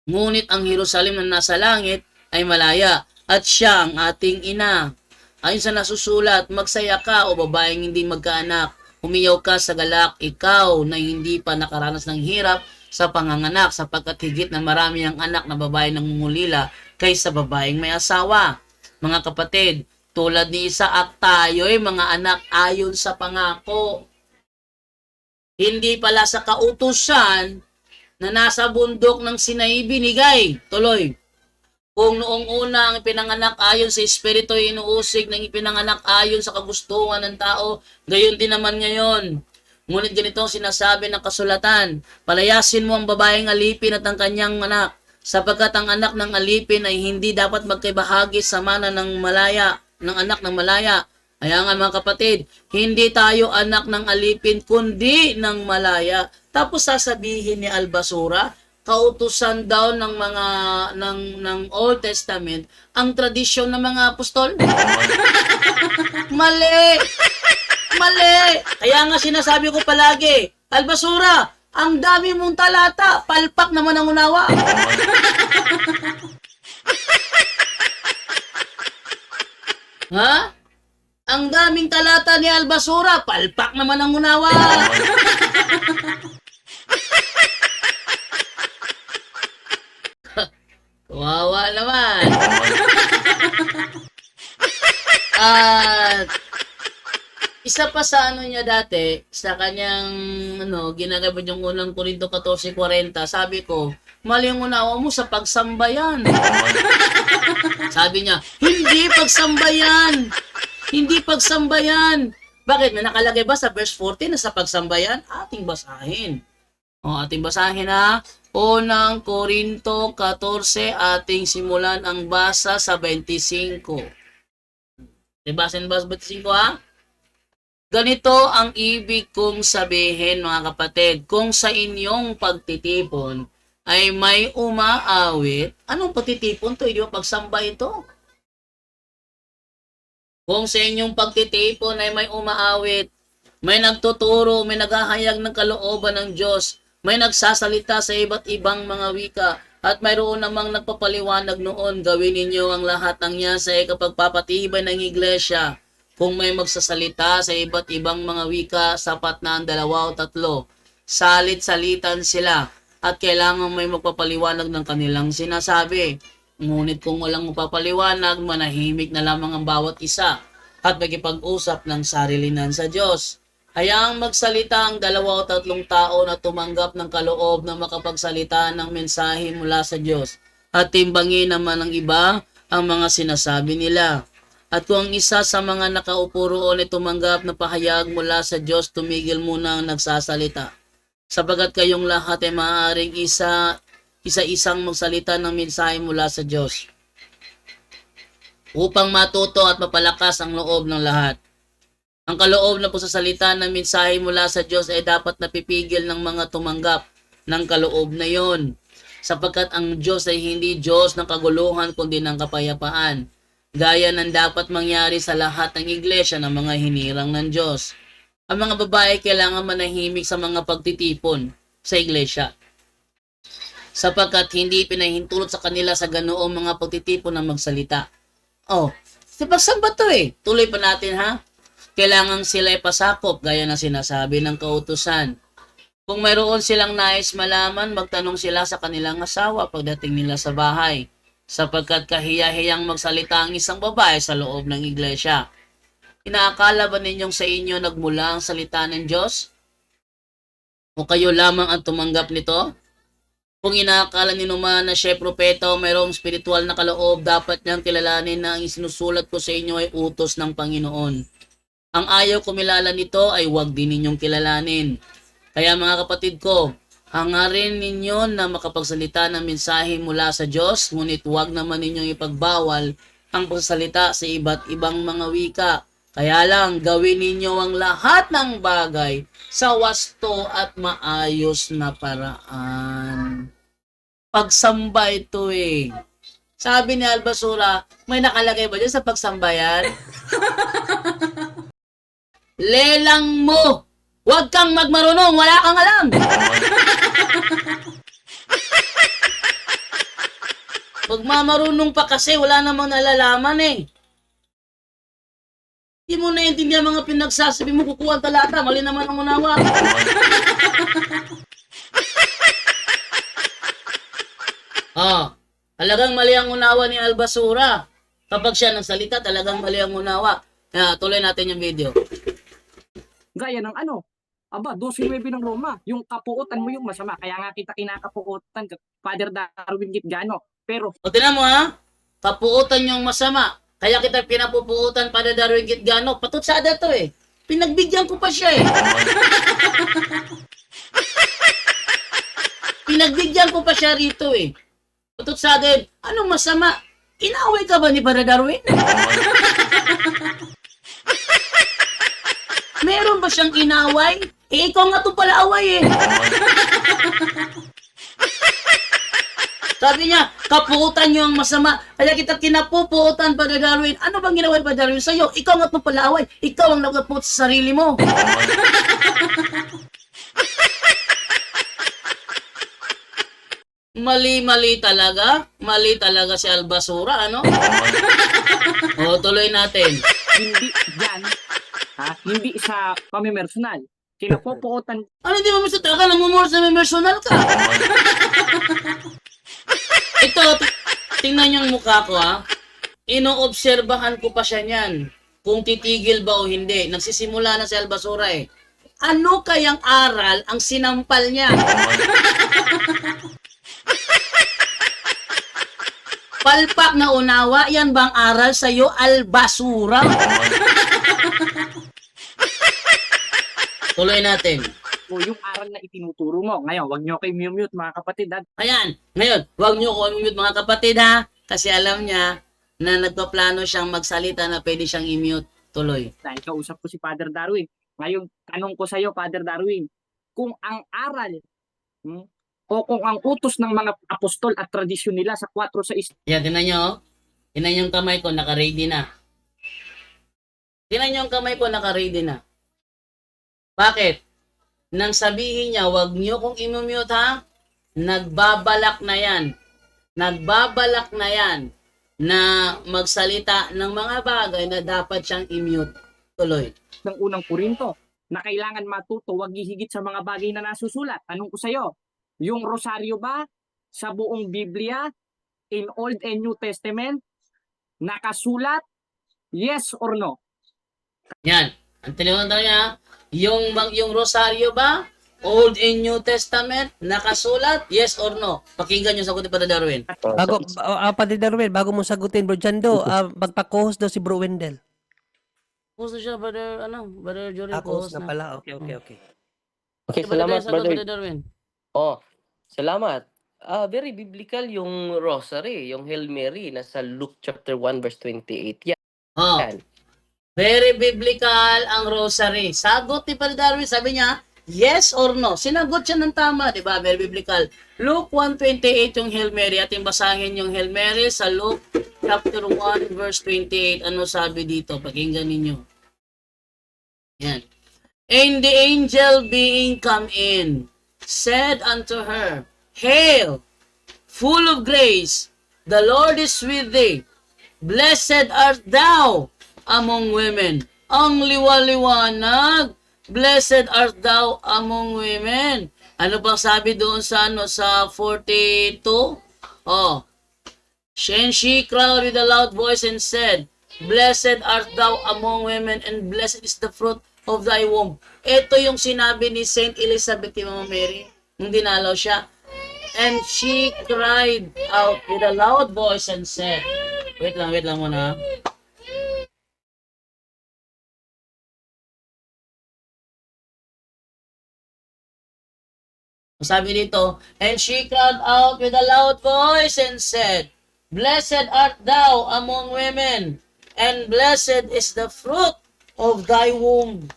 Ngunit ang Jerusalem na nasa langit ay malaya at siya ang ating ina. Ayon sa nasusulat, magsaya ka o babaeng hindi magkaanak. Umiyaw ka sa galak, ikaw na hindi pa nakaranas ng hirap sa panganganak sapagkat higit na marami ang anak na babae ng mumulila kaysa babaeng may asawa. Mga kapatid, tulad ni Isaac, tayo'y mga anak ayon sa pangako. Hindi pala sa kautusan na nasa bundok ng Sinai binigay. Tuloy. Kung noong una ang ipinanganak ayon sa Espiritu ay inuusig ng ipinanganak ayon sa kagustuhan ng tao, gayon din naman ngayon. Ngunit ganito sinasabi ng kasulatan, palayasin mo ang babaeng alipin at ang kanyang anak, sapagkat ang anak ng alipin ay hindi dapat magkaibahagi sa mana ng anak ng malaya. Kaya nga mga kapatid, hindi tayo anak ng alipin kundi ng malaya. Tapos sasabihin ni Albasura, kautusan daw ng mga ng Old Testament ang tradisyon ng mga apostol. Mali. Kaya nga sinasabi ko palagi, Albasura, ang dami mong talata, palpak naman ang unawa. Ha? Ang daming talata ni Albasura, palpak naman ang unawa. Kawawa naman. At isa pa sa ano niya dati, sa kanyang ginagamit yung unang Korinto 14:40, sabi ko, mali ang unawa mo sa pagsambayan. Sabi niya, hindi pagsambayan. Hindi pagsambayan. Bakit? May nakalagay ba sa verse 14 na sa pagsambayan? Ating basahin. Ating basahin ha. Unang Korinto 14, ating simulan ang basa sa 25. Basahin ba sa 25 ha? Ganito ang ibig kong sabihin mga kapatid, kung sa inyong pagtitipon ay may umaawit, anong pagtitipon to? Hindi ba pagsamba ito? Kung sa inyong pagtitipon ay may umaawit, may nagtuturo, may naghahayag ng kalooban ng Diyos, may nagsasalita sa iba't ibang mga wika, at mayroon namang nagpapaliwanag noon, gawin ninyo ang lahat ng yan sa ikapagpapatibay ng iglesia. Kung may magsasalita sa iba't ibang mga wika, sapat na ang 2 o 3. Salit-salitan sila at kailangan may magpapaliwanag ng kanilang sinasabi. Ngunit kung walang magpapaliwanag, manahimik na lamang ang bawat isa at magipag-usap ng sarilinan sa Diyos. Hayaang magsalita ang 2 o 3 tao na tumanggap ng kaloob na makapagsalita ng mensahe mula sa Diyos at timbangin naman ng iba ang mga sinasabi nila. At kung isa sa mga nakaupo roon ay tumanggap na pahayag mula sa Diyos, tumigil muna ang nagsasalita. Sapagat kayong lahat ay maaaring isa-isang magsalita ng mensahe mula sa Diyos upang matuto at mapalakas ang loob ng lahat. Ang kaloob na pagsasalita ng mensahe mula sa Diyos ay dapat napipigil ng mga tumanggap ng kaloob na yon, sapagkat ang Diyos ay hindi Diyos ng kaguluhan kundi ng kapayapaan. Gaya ng dapat mangyari sa lahat ng iglesia ng mga hinirang ng Diyos. Ang mga babae kailangan manahimik sa mga pagtitipon sa iglesia, sapagkat hindi pinahintulot sa kanila sa ganoong mga pagtitipon na magsalita. Saan ba to eh? Tuloy pa natin ha? Kailangan sila ay pasakop gaya na sinasabi ng kautusan. Kung mayroon silang nais malaman, magtanong sila sa kanilang asawa pagdating nila sa bahay, sapagkat kahiya-hiyang magsalita ang isang babae sa loob ng iglesia. Inaakala ba ninyong sa inyo nagmula ang salita ng Diyos? O kayo lamang ang tumanggap nito? Kung inaakala ninyo man na siya propeta o mayroong spiritual na kaloob, dapat niyang kilalanin na ang isinusulat ko sa inyo ay utos ng Panginoon. Ang ayaw kumilala nito ay huwag din ninyong kilalanin. Kaya mga kapatid ko, hangarin ninyo na makapagsalita ng mensahe mula sa Diyos, ngunit huwag naman ninyong ipagbawal ang pagsasalita sa iba't ibang mga wika. Kaya lang, gawin ninyo ang lahat ng bagay sa wasto at maayos na paraan. Pagsamba ito eh. Sabi ni Albasura, may nakalagay ba dyan sa pagsambayan? Lelang mo! Huwag kang magmarunong, wala kang alam! Magmamarunong pa kasi, wala namang nalalaman eh. Hindi mo naiintindihan mga pinagsasabi mo, kukuha ang talata, mali naman ang unawa. Talagang mali ang unawa ni Albasura. Kapag siya nagsalita, talagang mali ang unawa. Tuloy natin yung video. Gaya ng 12:9 ng Roma, yung kapuotan mo yung masama. Kaya nga kita kinakapuotan, Father Darwin Gitgano. Pero O tinan mo ha, kapuutan yung masama. Kaya kita pinapupuutan para Darwin Gitgano. Patutsada to eh. Pinagbigyan ko pa siya eh. Pinagbigyan ko pa siya rito eh. Patutsada, anong masama? Inaway ka ba ni Para Darwin? Meron ba siyang inaway? Ikaw nga ito pala away eh. Sabi niya, kapuutan niyo ang masama. Kaya kita kinapupuutan, Para Darwin. Ano bang ginawa ni Para Darwin sa'yo? Ikaw nga ito pala away. Ikaw ang nagkapuot sa sarili mo. Mali talaga. Mali talaga si Albasura, ano? O, tuloy natin. Hindi yan, hindi sa pamimersonal. Kinapupuotan Ano hindi mo gusto? Akala mo more sa personal ka. Ito, tingnan yung mukha ko, ha. Inoobserbahan ko pa siya niyan. Kung titigil ba o hindi. Nagsisimula na si Albasura eh. Ano kayang aral ang sinampal niya? Palpak na unawa, yan bang aral sa'yo, Albasura? Tuloy natin. o yung aral na itinuturo mo. Ngayon, wag nyo kayo mute mga kapatid. Ayan, ngayon, huwag niyo ko i-mute mga kapatid ha, kasi alam niya na nagpaplano siyang magsalita na pwede siyang i-mute. Tuloy. Dahil kausap ko si Father Darwin. Ngayon, tanong ko sa iyo, Father Darwin, kung ang aral o kung ang utos ng mga apostol at tradisyon nila sa 4:6 Yan, tinan niyo, oh. Tinan niyo yung kamay ko, naka-ready na. Tinan niyo yung kamay ko, naka-ready na. Bakit? Nang sabihin niya, wag niyo kong i-mute ha, nagbabalak na yan. Nagbabalak na yan na magsalita ng mga bagay na dapat siyang i-mute. Tuloy. ng unang Korinto na kailangan matuto, wag hihigit sa mga bagay na nasusulat. Tanong ko sa iyo, yung rosaryo ba sa buong Biblia in Old and New Testament nakasulat? Yes or no? Yan. Ang tinanong daw niya, yung rosaryo ba, Old and New Testament, nakasulat, yes or no? Pakinggan niyo sagot ni Padre Darwin. Padre Darwin, bago mo sagutin, Bro Jando, magpa-co-host daw si Bro Wendell. Gusto siya, Brother Jory, Co-host co-host na pala. Okay. Okay, Sige, salamat, sagot, brother. Brother Darwin. Oh, salamat. Very biblical yung rosary, yung Hail Mary, nasa Luke chapter 1 verse 28. Oh, Yan. very biblical ang rosary. Sagot ni Padre Darwin, sabi niya, yes or no? Sinagot siya ng tama, di ba? Very biblical. Luke 1:28 yung Hail Mary. Ating basahin yung Hail Mary sa Luke chapter 1 verse 28. Ano sabi dito? Pakinggan ninyo. Yan. And the angel being come in, said unto her, Hail, full of grace, the Lord is with thee. Blessed art thou among women. Ang liwaliwanag. Blessed art thou among women. Ano pang sabi doon sa sa 42? Oh. And she cried with a loud voice and said, Blessed art thou among women, and blessed is the fruit of thy womb. Ito yung sinabi ni Saint Elizabeth ni Mama Mary nung dinalaw siya. And she cried out with a loud voice and said, wait lang muna. Sabi dito, and she cried out with a loud voice and said, Blessed art thou among women, and blessed is the fruit of thy womb.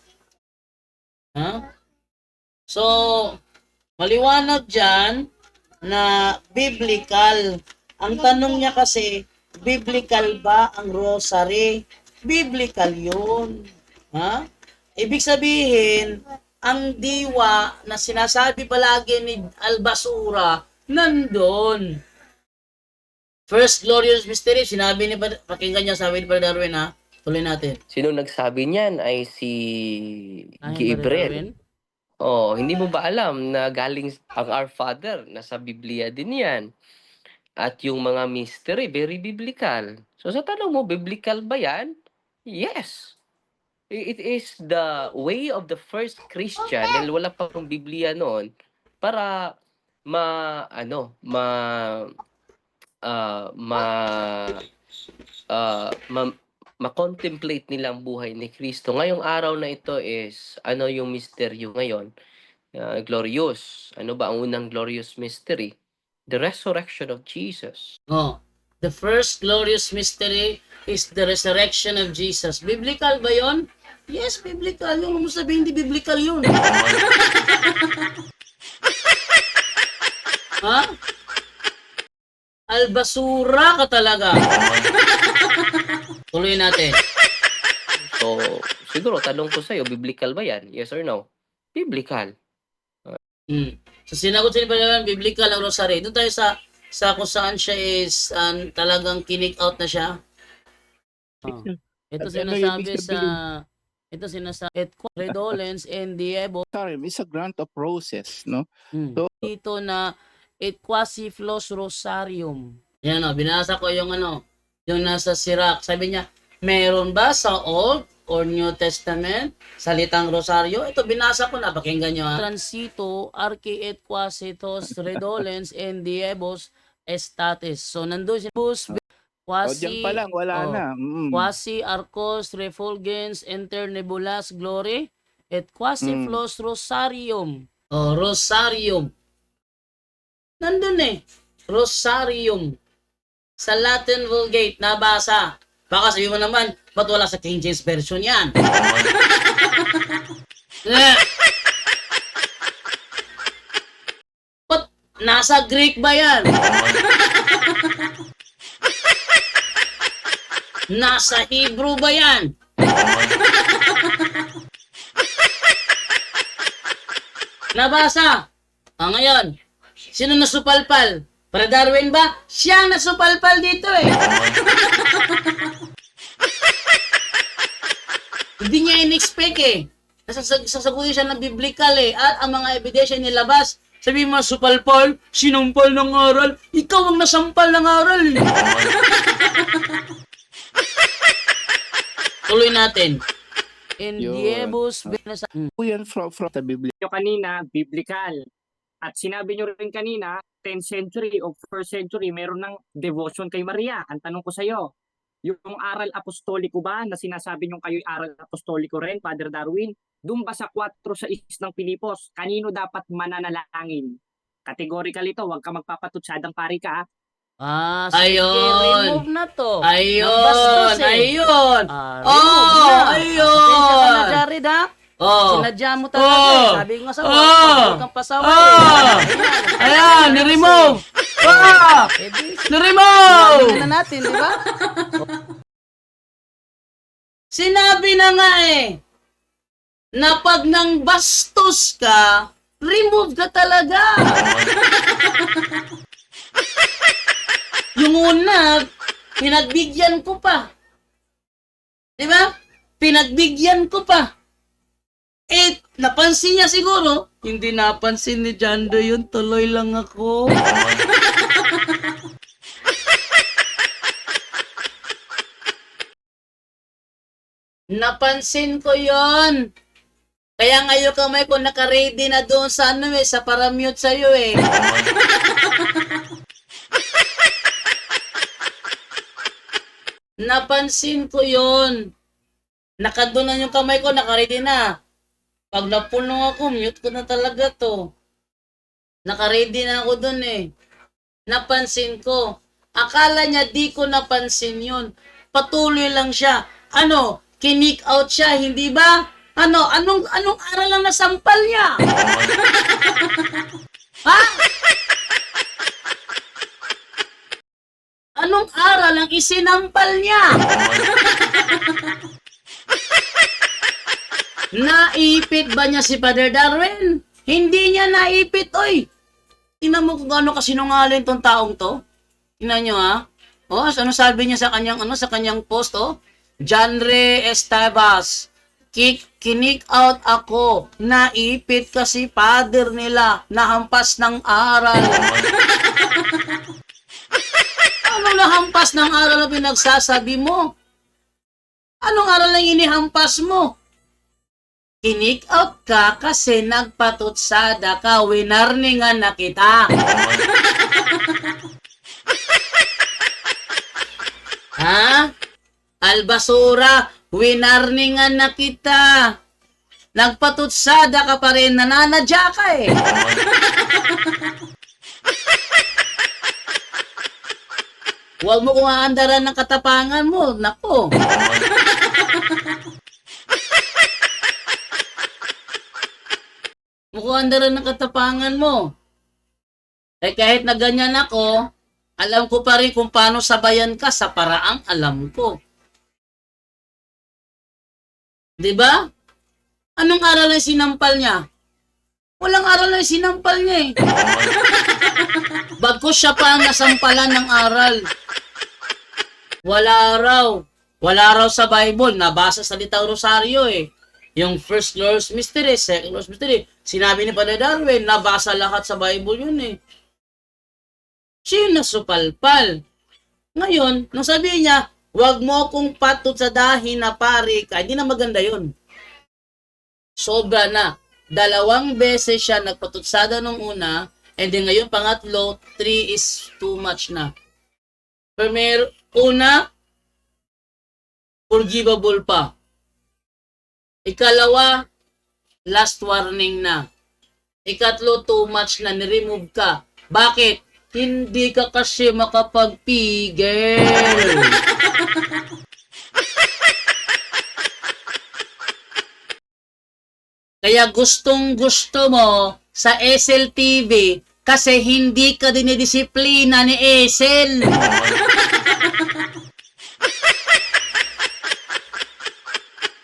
So, maliwanag dyan na biblical. Ang tanong niya kasi, biblical ba ang rosary? Biblical yun. Ibig sabihin, ang diwa na sinasabi palagi ni Albasura, nandun. First glorious mystery, sinabi ni pakinggan niya, sabi ni Padre Darwin ha. Tuloy natin. Sino nagsabi niyan ay si Gabriel. Oh, hindi mo ba alam na galing ang Our Father, nasa Biblia din yan. At yung mga mystery, very biblical. So sa tanong mo, biblical ba yan? Yes. It is the way of the first Christian, dahil wala pa pang Biblia noon, para ma-contemplate nila ang buhay ni Kristo. Ngayong araw na ito is, ano yung misteryo ngayon? Glorious. Ano ba ang unang glorious mystery? The resurrection of Jesus. Oh, the first glorious mystery is the resurrection of Jesus. Biblical ba yon? Yes, biblical. Yung mo sabihin, hindi biblical yun. Ha? Albasura ka talaga. Tuloy natin. So, siguro, tanong ko sa'yo, biblical ba yan? Yes or no? Biblical. So sinagot sa Brother Darwin, biblical ang rosary. Doon tayo sa kung saan siya is talagang kinik out na siya. Oh. Ito Ano yung sinasabi ibig sabihin? ito sinasabi et redolens and diebo It's a grant of roses, no? dito na et quasi flos rosarium. Yan o, binasa ko yung yung nasa Sirach. Sabi niya, meron ba sa Old or New Testament salitang rosaryo? Ito binasa ko na, pakinggan nyo ha. Transito, arche et quasitos redolens and diebos estates. So nandun si Bus, Diyan pa lang, wala na. quasi arcos refulgens enter nebulas glory et quasi flos rosarium. Rosarium. Nandun Rosarium. Sa Latin Vulgate, nabasa. Baka sabi mo naman, ba't wala sa King James Version yan? Ba't nasa Greek ba yan? Nasa Hebrew ba yan? Nabasa. Ngayon, sino nasupalpal? Para Darwin ba? Siya ang nasupalpal dito Hindi niya in-expect Sasagutin siya ng biblical At ang mga ebidensya nilabas. Sabi mo, supalpal, sinumpal ng aral. Ikaw ang nasampal ng aral Tuloy natin. Endiebus Yan from the Biblia. Yung kanina, biblical. At sinabi nyo rin kanina, 10th century o 1st century, meron ng devotion kay Maria. Ang tanong ko sa iyo, yung aral apostoliko ba na sinasabi nyo kayo'y aral apostoliko rin, Father Darwin? Doon ba sa 4:6 ng Pilipos, kanino dapat mananalangin? Categorical ito, huwag ka magpapatutsadang pari ka. Sige, remove na to. Ayun. Ayun. Pasensya ka na, Jared, ha? Sinadya mo talaga. Sabi ko nga sa huwag kang pasaway. Ayan, ni-remove. Ni-remove. Na natin, di ba? Sinabi na nga na pag nang bastos ka, remove ka talaga. Yung una, pinagbigyan ko pa. Di ba? Pinagbigyan ko pa. Napansin niya siguro. Hindi napansin ni Jando yun. Tuloy lang ako. Napansin ko yon. Kaya ngayon kamay ko naka-ready na doon sa sa para-mute sa'yo Napansin ko yon. Nakadoon na yung kamay ko, naka-ready na. Pag napuno ako, mute ko na talaga to. Naka-ready na ako doon Napansin ko. Akala niya di ko napansin yun. Patuloy lang siya. Kinik out siya, hindi ba? Anong aral ang nasampal niya? Ha? Anong aral ang isinampal niya? Naipit ba niya si Father Darwin? Hindi niya naipit, oy. Tingnan mo kung gaano kasinungaling tong taong to. Tingnan niyo ano sabi niya sa kanyang post Janre Estabas. Kinik out ako. Naipit kasi father nila. Nahampas ng aral. Anong nahampas ng aral na pinagsasabi mo? Anong aral na inihampas mo? Kinik out ka kasi nagpatutsada ka. Winarningan na kita. Albasura, winarningan na kita. Nagpatutsada ka pa rin, nananadya ka Huwag mo kung aandaran ng katapangan mo. Nako. Mukhang andaran ng katapangan mo. Kahit na ganyan ako, alam ko pa rin kung paano sabayan ka sa paraang alam ko. Diba? Anong aral ang sinampal niya? Walang aral na sinampal niya eh. Bagkus siya pa ang nasampalan ng aral. Wala raw. Wala raw sa Bible. Nabasa sa Litang Rosario eh. Yung first Lord's Mystery, second Lord's Mystery. Sinabi ni Padre Darwin, nabasa lahat sa Bible yun eh. Siya yung nasupalpal. Ngayon, nung sabihin niya, wag mo kong patot sa dahin na pari ka, hindi na maganda yun. Sobra na. 2 beses siya nagpatutsada nung una, and then ngayon pangatlo, 3 is too much na. Primero, una, forgivable pa. Ikalawa, last warning na. Ikatlo, too much na, niremove ka. Bakit? Hindi ka kasi makapagpigil. Kaya gustong gusto mo sa SLTV kasi hindi ka dinidisiplina ni Esel.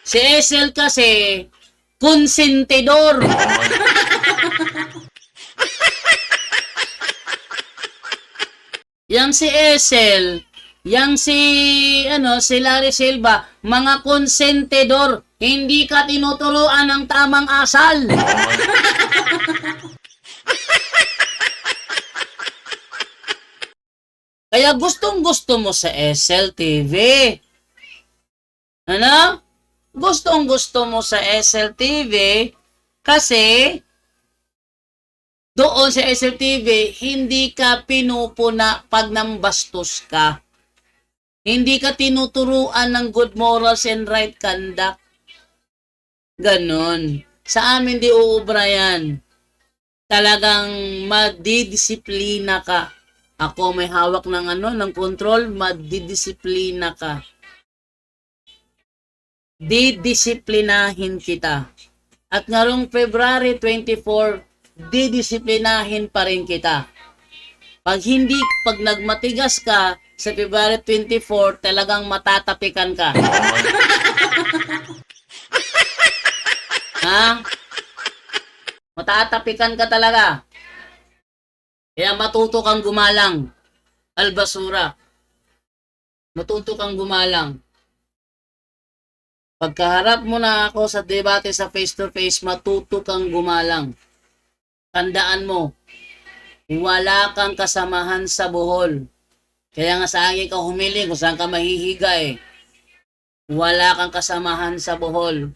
Si Esel kasi konsentidor. Yang si Esel, yang si Larry Silva, mga konsentidor, hindi ka tinuturuan ng tamang asal. Kaya gustong-gusto mo sa SLTV. Ano? Gustong-gusto mo sa SLTV kasi doon sa SLTV, hindi ka pinupuna pag nambastos ka. Hindi ka tinuturuan ng good morals and right conduct. Ganon. Sa amin di uubra yan. Talagang madidisiplina ka. Ako may hawak ng control, madidisiplina ka. Didisiplinahin kita. At ngarong February 24, didisiplinahin pa rin kita. Pag nagmatigas ka sa February 24, talagang matatapikan ka. Ha? Matatapikan ka talaga. Kaya matuto kang gumalang. Albasura. Matuto kang gumalang. Pagkaharap mo na ako sa debate sa face-to-face, matuto kang gumalang. Tandaan mo, wala kang kasamahan sa Bohol. Kaya nga sa akin ka humiling kung saan ka mahihiga eh. Wala kang kasamahan sa Bohol.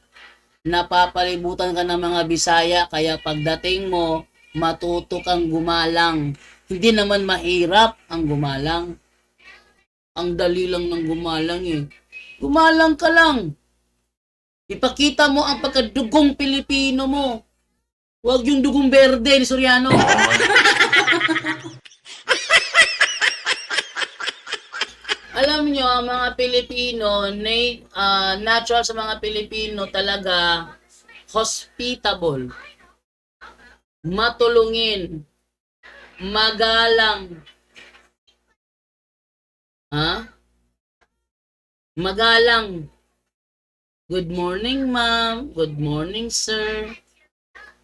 Napapalibutan ka ng mga Bisaya, kaya pagdating mo, matuto kang gumalang. Hindi naman mahirap ang gumalang. Ang dali lang ng gumalang eh. Gumalang ka lang. Ipakita mo ang pagkadugong Pilipino mo. Huwag yung dugong berde ni Soriano. Alam nyo, ang mga Pilipino, natural sa mga Pilipino talaga, hospitable, matulungin, magalang. Ha? Magalang. Good morning, ma'am. Good morning, sir.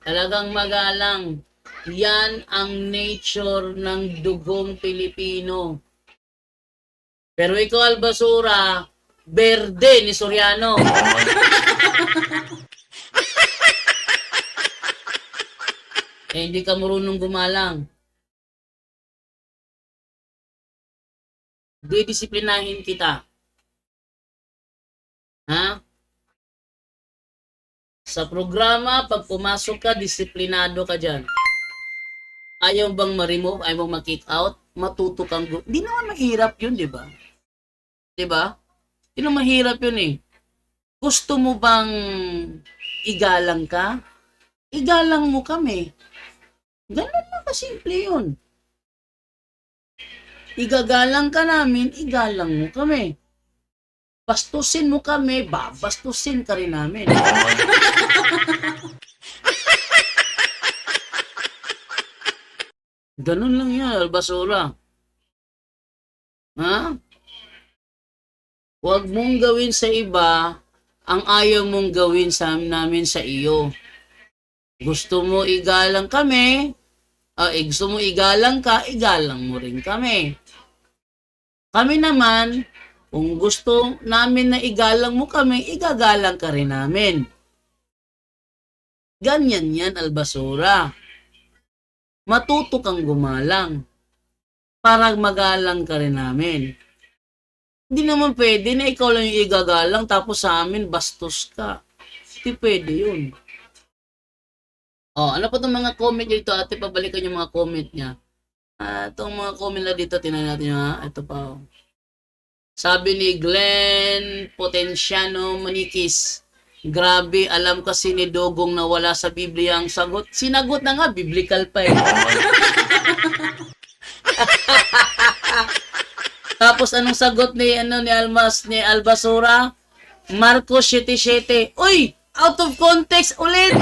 Talagang magalang. Yan ang nature ng dugong Pilipino. Pero ikaw, Albasura, berde ni Soriano. Hindi ka marunong gumalang. Didisiplinahin kita. Ha? Sa programa, pag pumasok ka, disiplinado ka dyan. Ayaw bang ma-remove? Ayaw bang ma-kick out? Matuto kang... Di naman mahirap yun, di ba? Di ba? Di naman mahirap yun eh. Gusto mo bang igalang ka? Igalang mo kami. Ganun lang kasimple yun. Igagalang ka namin, igalang mo kami. Bastusin mo kami, bastusin ka rin namin. Ganun lang yan, Albasura. Ha? Huwag mong gawin sa iba ang ayaw mong gawin sa namin sa iyo. Gusto mo igalang kami, gusto mo igalang ka, igalang mo rin kami. Kami naman, kung gusto namin na igalang mo kami, igagalang ka rin namin. Ganyan yan, albasura. Matuto kang gumalang para magalang ka rin namin. Hindi naman pwede na ikaw lang yung igagalang tapos sa amin bastos ka. Hindi pwede yun. Ano pa itong mga comment dito? Ate, pabalikan yung mga comment niya. Itong mga comment na dito, tingnan natin ha. Ito pa. Sabi ni Glenn Potenciano Manikis, grabe, alam kasi ni Dogong na wala sa Biblia ang sagot. Sinagot na nga, biblical pa eh. Tapos anong sagot ni Albasura? Marcos 7:7. Uy, out of context ulit.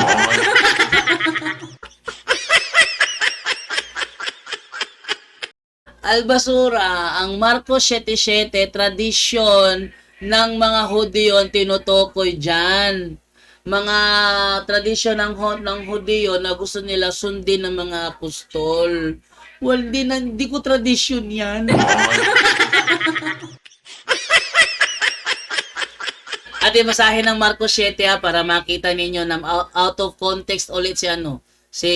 Albasura, ang Marcos 7:7 tradisyon ng mga Hudyo ang tinutukoy diyan. Mga tradisyon ng Hudyo na gusto nila sundin ng mga apostol. Well, di ko tradisyon yan. Ate, basahin ng Marcos 7 para makita ninyo na out of context ulit si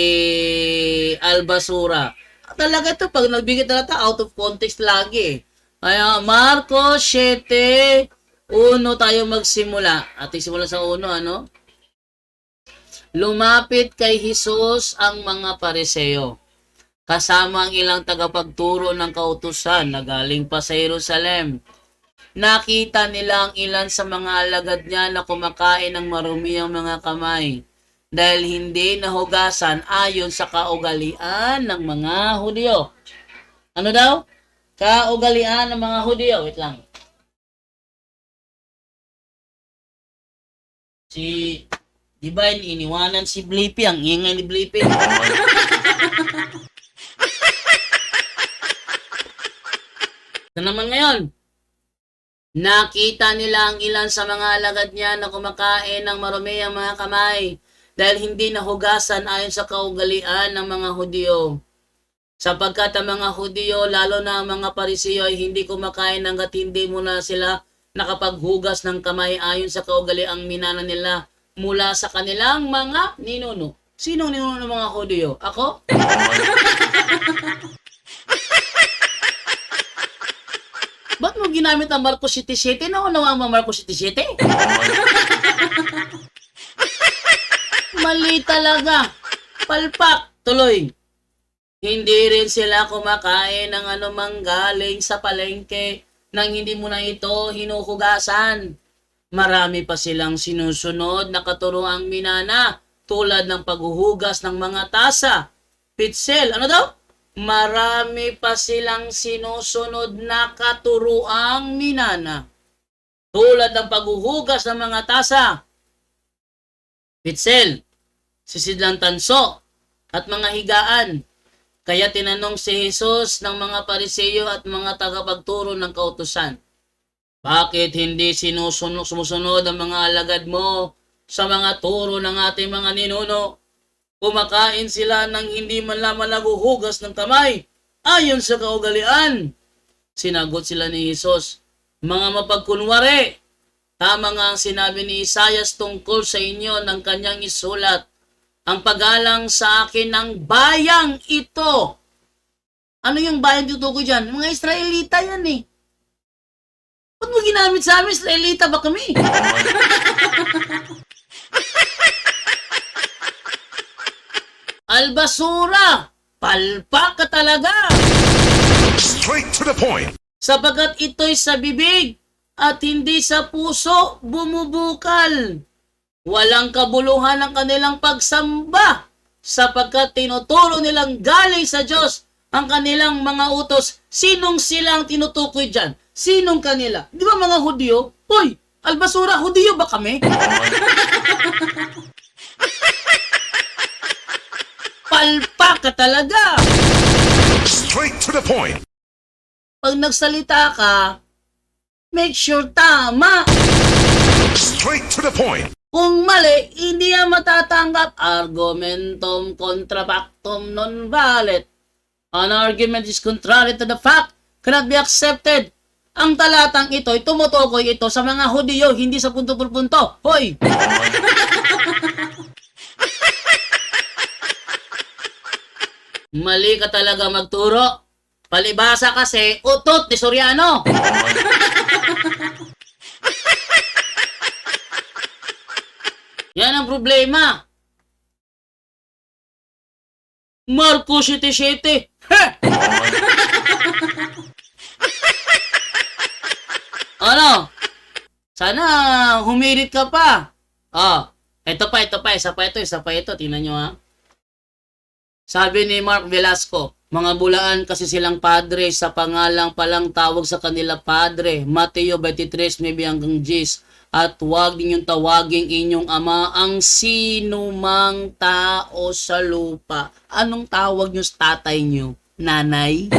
Albasura. Talaga ito, pag nagbigay talaga out of context lagi. Kaya Marcos 7, 1 tayo magsimula. Ate, simula sa 1, Lumapit kay Jesus ang mga Pariseo, kasama ang ilang tagapagturo ng kautusan na galing pa sa Jerusalem. Nakita nila ang ilan sa mga alagad niya na kumakain ng marumi ang mga kamay dahil hindi nahugasan ayon sa kaugalian ng mga Hudyo. Ano daw? Kaugalian ng mga Hudyo. Wait lang. Di ba iniwanan si Blippi? Ang ingay ni Blippi. Ito naman ngayon. Nakita nila ang ilan sa mga alagad niya na kumakain ng marumi ang mga kamay dahil hindi nahugasan ayon sa kaugalian ng mga Hudyo. Sapagkat ang mga Hudyo, lalo na ang mga Pariseo, ay hindi kumakain hanggat hindi muna sila nakapaghugas ng kamay ayon sa kaugaliang minana nila mula sa kanilang mga ninuno. Sinong ninuno ng mga Hudyo? Ako? Ba't mo ginamit ang Marcos 7:7? Naunawa ang Marcos 7:7? Mali talaga. Palpak. Tuloy. Hindi rin sila kumakain ng anumang galing sa palengke nang hindi mo na ito hinuhugasan. Marami pa silang sinusunod na katuroang minana tulad ng paghuhugas ng mga tasa. Pitsel. Ano daw? Marami pa silang sinusunod na katuroang minana tulad ng paghuhugas ng mga tasa, pitsel, sisidlang tanso, at mga higaan. Kaya tinanong si Jesus ng mga Pariseo at mga tagapagturo ng kautusan, bakit hindi sumusunod ang mga alagad mo sa mga turo ng ating mga ninuno? Kumakain sila nang hindi man lamang naguhugas ng kamay ayon sa kaugalian. Sinagot sila ni Jesus, mga mapagkunwari, tama nga ang sinabi ni Isaias tungkol sa inyo ng kanyang isulat, ang pagalang sa akin ng bayang ito. Ano yung bayang tutukoy dyan? Mga Israelita yan eh. Ba't mo ginamit sa amin? Israelita ba kami? Albasura! Palpak ka talaga! Straight to the point. Sapagkat ito'y sa bibig at hindi sa puso bumubukal. Walang kabuluhan ang kanilang pagsamba sapagkat tinuturo nilang galing sa Diyos ang kanilang mga utos. Sinong silang tinutukoy dyan? Sinong kanila? Di ba mga Hudyo? Hoy! Albasura, Hudyo ba kami? Palpak ka talaga! Straight to the point. Pag nagsalita ka, make sure tama! Straight to the point. Kung mali, hindi yan matatanggap. Argumentum contra factum non valet. An argument is contrary to the fact, cannot be accepted. Ang talatang ito, tumutukoy ito sa mga Hudiyo, hindi sa punto por punto. Hoy! Mali ka talaga magturo. Palibasa kasi, utot ni Soriano. Yan ang problema. Marco 77. Heh! Ano? Sana humirit ka pa. Oh, ito pa, isa pa ito. Tingnan nyo ha. Sabi ni Mark Velasco, mga bulaan kasi silang padre, sa pangalang palang tawag sa kanila padre. Mateo 23, maybe hanggang Gis. At huwag ninyong tawaging inyong ama ang sinumang tao sa lupa. Anong tawag nyo sa tatay nyo? Nanay?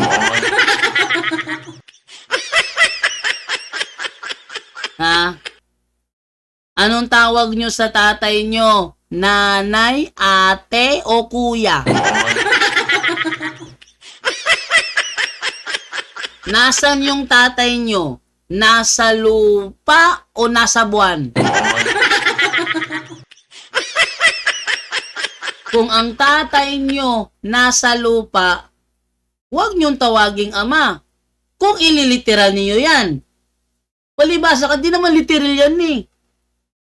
Ha? Anong tawag nyo sa tatay nyo? Nanay, ate, o kuya? Nasaan yung tatay nyo? Nasa lupa o nasa buwan? Kung ang tatay nyo nasa lupa, huwag nyong tawaging ama. Kung ililiteral niyo yan. Palibasa ka, di naman literal yan eh.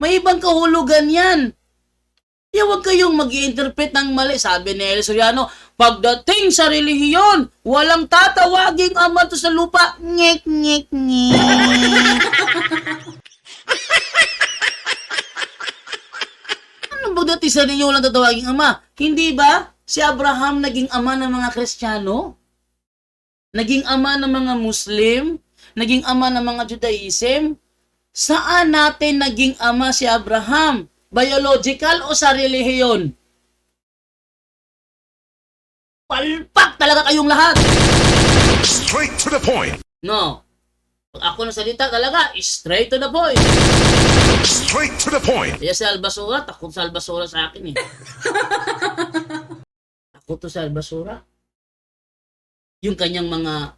May ibang kahulugan yan. Kaya huwag kayong mag-i-interpret ng mali. Sabi ni El Soriano, pagdating sa relihiyon, walang tatawaging ama to sa lupa. Ngek, ngek, ngek. Ano pagdating sa relihiyon, walang tatawaging ama? Hindi ba si Abraham naging ama ng mga Kristiyano? Naging ama ng mga Muslim? Naging ama ng mga Judaism? Saan natin naging ama si Abraham? Biological o sa relihiyon? Palpak talaga kayong lahat. Straight to the point. No. Pag ako nasalita talaga, straight to the point. Straight to the point. Kaya si Albasura, takot sa Albasura sa akin eh. Takot to sa Albasura. Yung kanyang mga,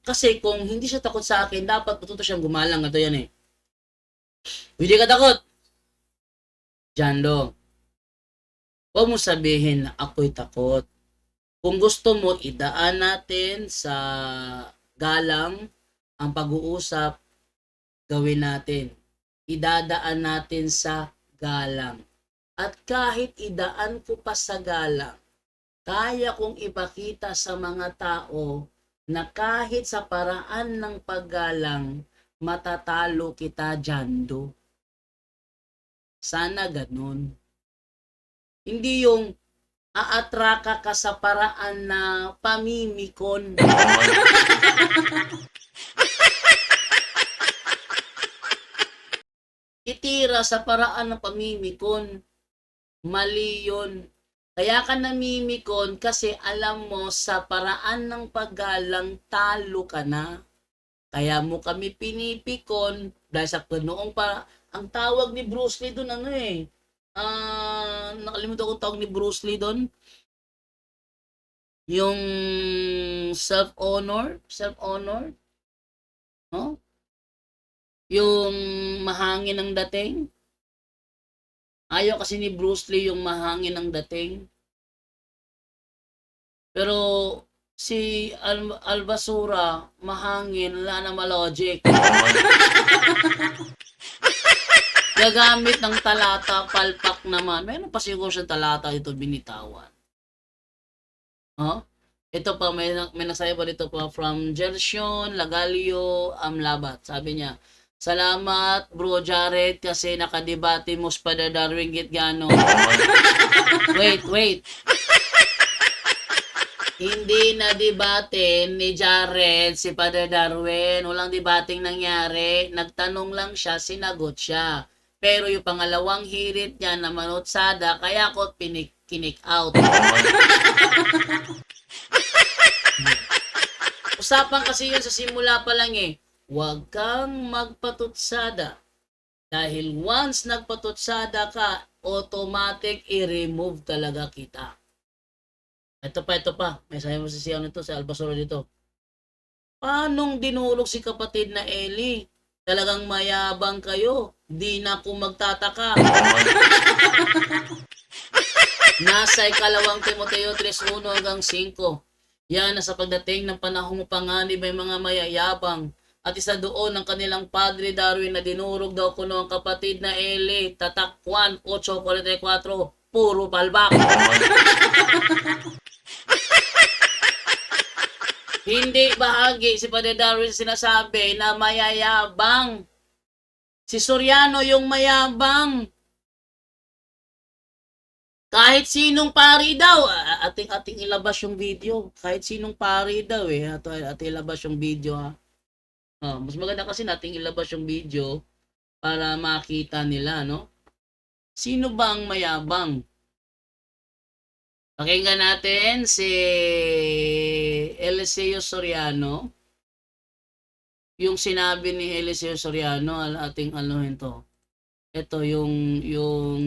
kasi kung hindi siya takot sa akin, dapat matuto siyang gumalang. Ito yan eh. Hindi ka takot. Jando, huwag mo sabihin na ako'y takot. Kung gusto mo, idaan natin sa galang ang pag-uusap, gawin natin. Idadaan natin sa galang. At kahit idaan ko pa sa galang, kaya kong ipakita sa mga tao na kahit sa paraan ng paggalang, matatalo kita, Jando. Sana ganun. Hindi yung aatraka ka sa paraan na pamimikon. Itira sa paraan ng pamimikon. Mali yun. Kaya ka namimikon kasi alam mo sa paraan ng paggalang talo ka na. Kaya mo kami pinipikon dahil sa noong pa ang tawag ni Bruce Lee doon ano eh. Nakalimutan ko tawag ni Bruce Lee doon. Yung self-honor, no? Yung mahangin ang dating. Ayaw kasi ni Bruce Lee yung mahangin ang dating. Pero si Albasura, mahangin, wala na ma-logic. Gagamit ng talata, palpak naman. Meron pa siguro siyang talata ito binitawan. Huh? Ito pa, may nasaya pa dito pa from Jersion Lagalio Amlabat. Sabi niya, salamat bro Jared kasi nakadebate mo sa Pada Darwin Gitgano. Wait. Hindi na debate ni Jared si Pada Darwin. Walang debating nangyari. Nagtanong lang siya, sinagot siya. Pero yung pangalawang hirit niya na manutsada, kaya ako kinik out. Usapan kasi yun sa simula pa lang eh. Huwag kang magpatutsada. Dahil once nagpatutsada ka, automatic i-remove talaga kita. Ito pa. May sabi mo si Siya nito, si Albasoro dito. Paanong dinulog si kapatid na Eli? Talagang mayabang kayo. Di na ako magtataka. Nasa ikalawang Timoteo 3:1 hanggang 5. Yan na sa pagdating ng panahong panganib may mga mayayabang. At isa doon ng kanilang padre Darwin na dinurog daw kuno ang kapatid na Eli. Tatak 1:8-44. Puro palbak. Hindi bahagi si Padre Darwin sinasabi na mayayabang. Si Soriano yung mayabang. Kahit sinong pari daw, ating ilabas yung video. Kahit sinong pari daw ating ilabas yung video ha. Mas maganda kasi nating ilabas yung video para makita nila, no? Sino ba ang mayabang? Pakinggan natin si Eliseo Soriano. Yung sinabi ni Eliseo Soriano, ating anuhin to. Ito yung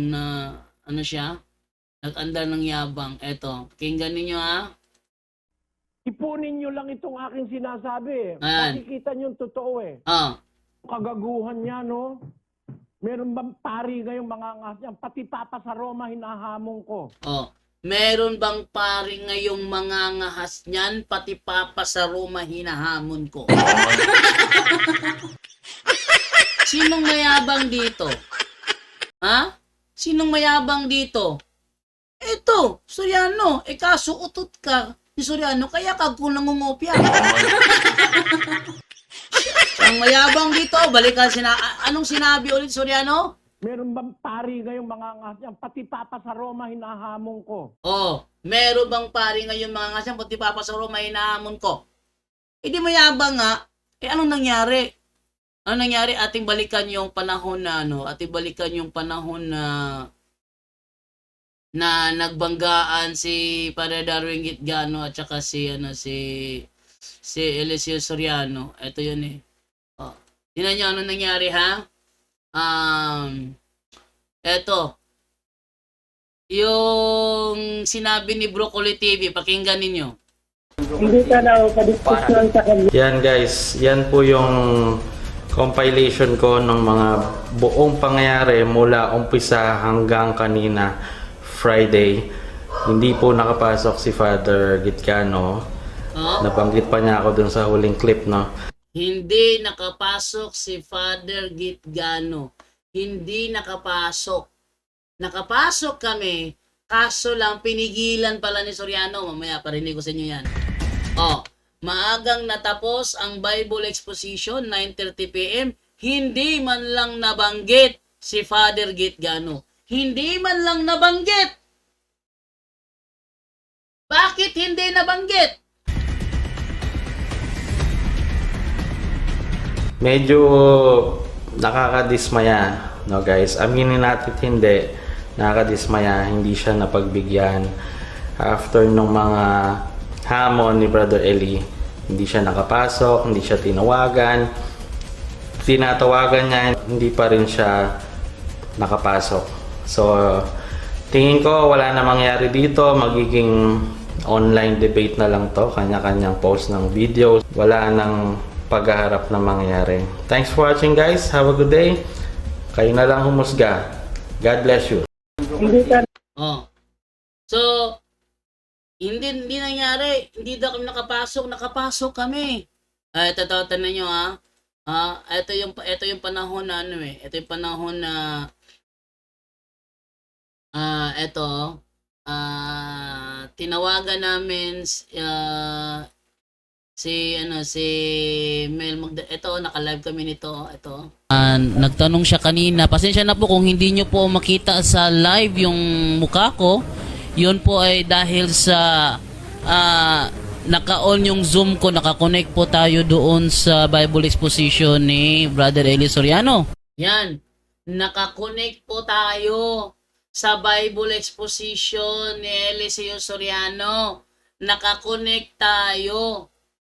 na ano siya? Nag-andar ng yabang. Ito, pakinggan ninyo ha. Ipunin nyo lang itong aking sinasabi. Ayan. Makikita nyo yung totoo eh. Kagaguhan niya, no? Meron bang pari ngayong mga angas niyan? Pati Papa sa Roma hinahamon ko. Meron bang pari ngayong mga ngahas niyan? Pati Papa sa Roma hinahamon ko. Sinong mayabang dito? Ha? Sinong mayabang dito? Ito, Soriano. Kaso utot ka ni Soriano, kaya ka kung nangungopia. Ang mayabang dito, balikan anong sinabi ulit Soriano? Meron bang pari ngayong mga angas niyan? Pati Papa sa Roma hinahamon ko. Meron bang pari ngayong mga angas niyan? Pati Papa sa Roma hinahamon ko. Di mayabang nga. Anong nangyari? Anong nangyari? Ating balikan yung panahon na ating balikan yung panahon na nagbanggaan si Padre Darwin Gitgano at saka si Eliseo Soriano. Ito yun eh. Tingnan nyo anong nangyari ha? Eto. Yung sinabi ni Broccoli TV, pakinggan ninyo. Hindi ka na pa-discussion sa kanya. Yan guys, yan po yung compilation ko ng mga buong pangyayari mula umpisa hanggang kanina Friday. Hindi po nakapasok si Father Gitgano. Nabanggit pa niya ako dun sa huling clip, no? Hindi nakapasok si Father Gitgano. Hindi nakapasok. Nakapasok kami, kaso lang pinigilan pala ni Soriano. Mamaya parinig ko sa inyo yan. Maagang natapos ang Bible Exposition, 9:30 PM. Hindi man lang nabanggit si Father Gitgano. Hindi man lang nabanggit. Bakit hindi nabanggit? Medyo nakakadismaya, no guys? Aminin natin hindi, nakakadismaya, hindi siya napagbigyan. After nung mga hamon ni Brother Eli, hindi siya nakapasok, hindi siya tinawagan. Tinatawagan niya, hindi pa rin siya nakapasok. So, tingin ko wala na mangyari dito, magiging online debate na lang to, kanya-kanyang post ng video. Wala nang paghaharap na mangyari. Thanks for watching guys. Have a good day. Kayo na lang humusga. God bless you. So, hindi nangyari. Hindi daw kami nakapasok. Nakapasok kami. Ito tanan nyo ha. Ito yung panahon na Ito yung panahon na tinawagan namin si Mel ito naka-live kami nito ito. Nagtanong siya kanina. Pasensya na po kung hindi nyo po makita sa live yung mukha ko. Yun po ay dahil sa naka-on yung Zoom ko, naka-connect po tayo doon sa Bible Exposition ni Brother Eli Soriano. Yan. Naka-connect po tayo sa Bible Exposition ni Eliseo Soriano. Naka-connect tayo.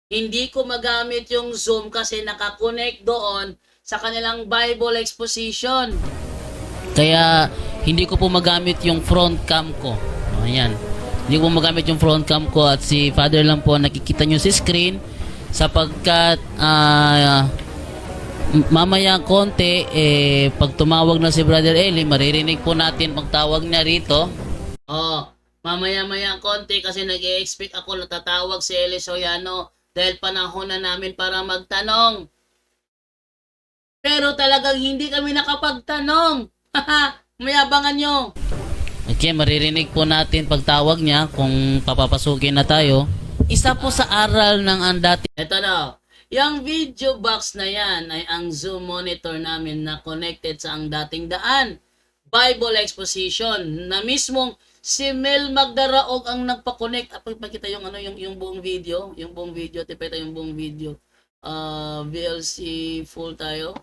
Hindi ko magamit yung Zoom kasi naka-connect doon sa kanilang Bible exposition. Kaya hindi ko po magamit yung front cam ko. Ayan. Hindi ko magamit yung front cam ko at si Father lang po nakikita nyo sa screen sapagkat mamaya konti pag tumawag na si Brother Eli, maririnig po natin pagtawag niya rito. Mamaya konti kasi nag-i-expect ako na tatawag si Eli Soriano dahil panahon na namin para magtanong. Pero talagang hindi kami nakapagtanong. Mayabangan nyo. Okay, maririnig po natin pagtawag niya kung papapasukin na tayo. Isa po sa aral ng andati. Ito na. Yung video box na yan ay ang Zoom monitor namin na connected sa ang dating daan. Bible exposition na mismong si Mel Magdaraog ang nagpa-connect. Pakita yung yung buong video, tipeta yung buong video. VLC full tayo.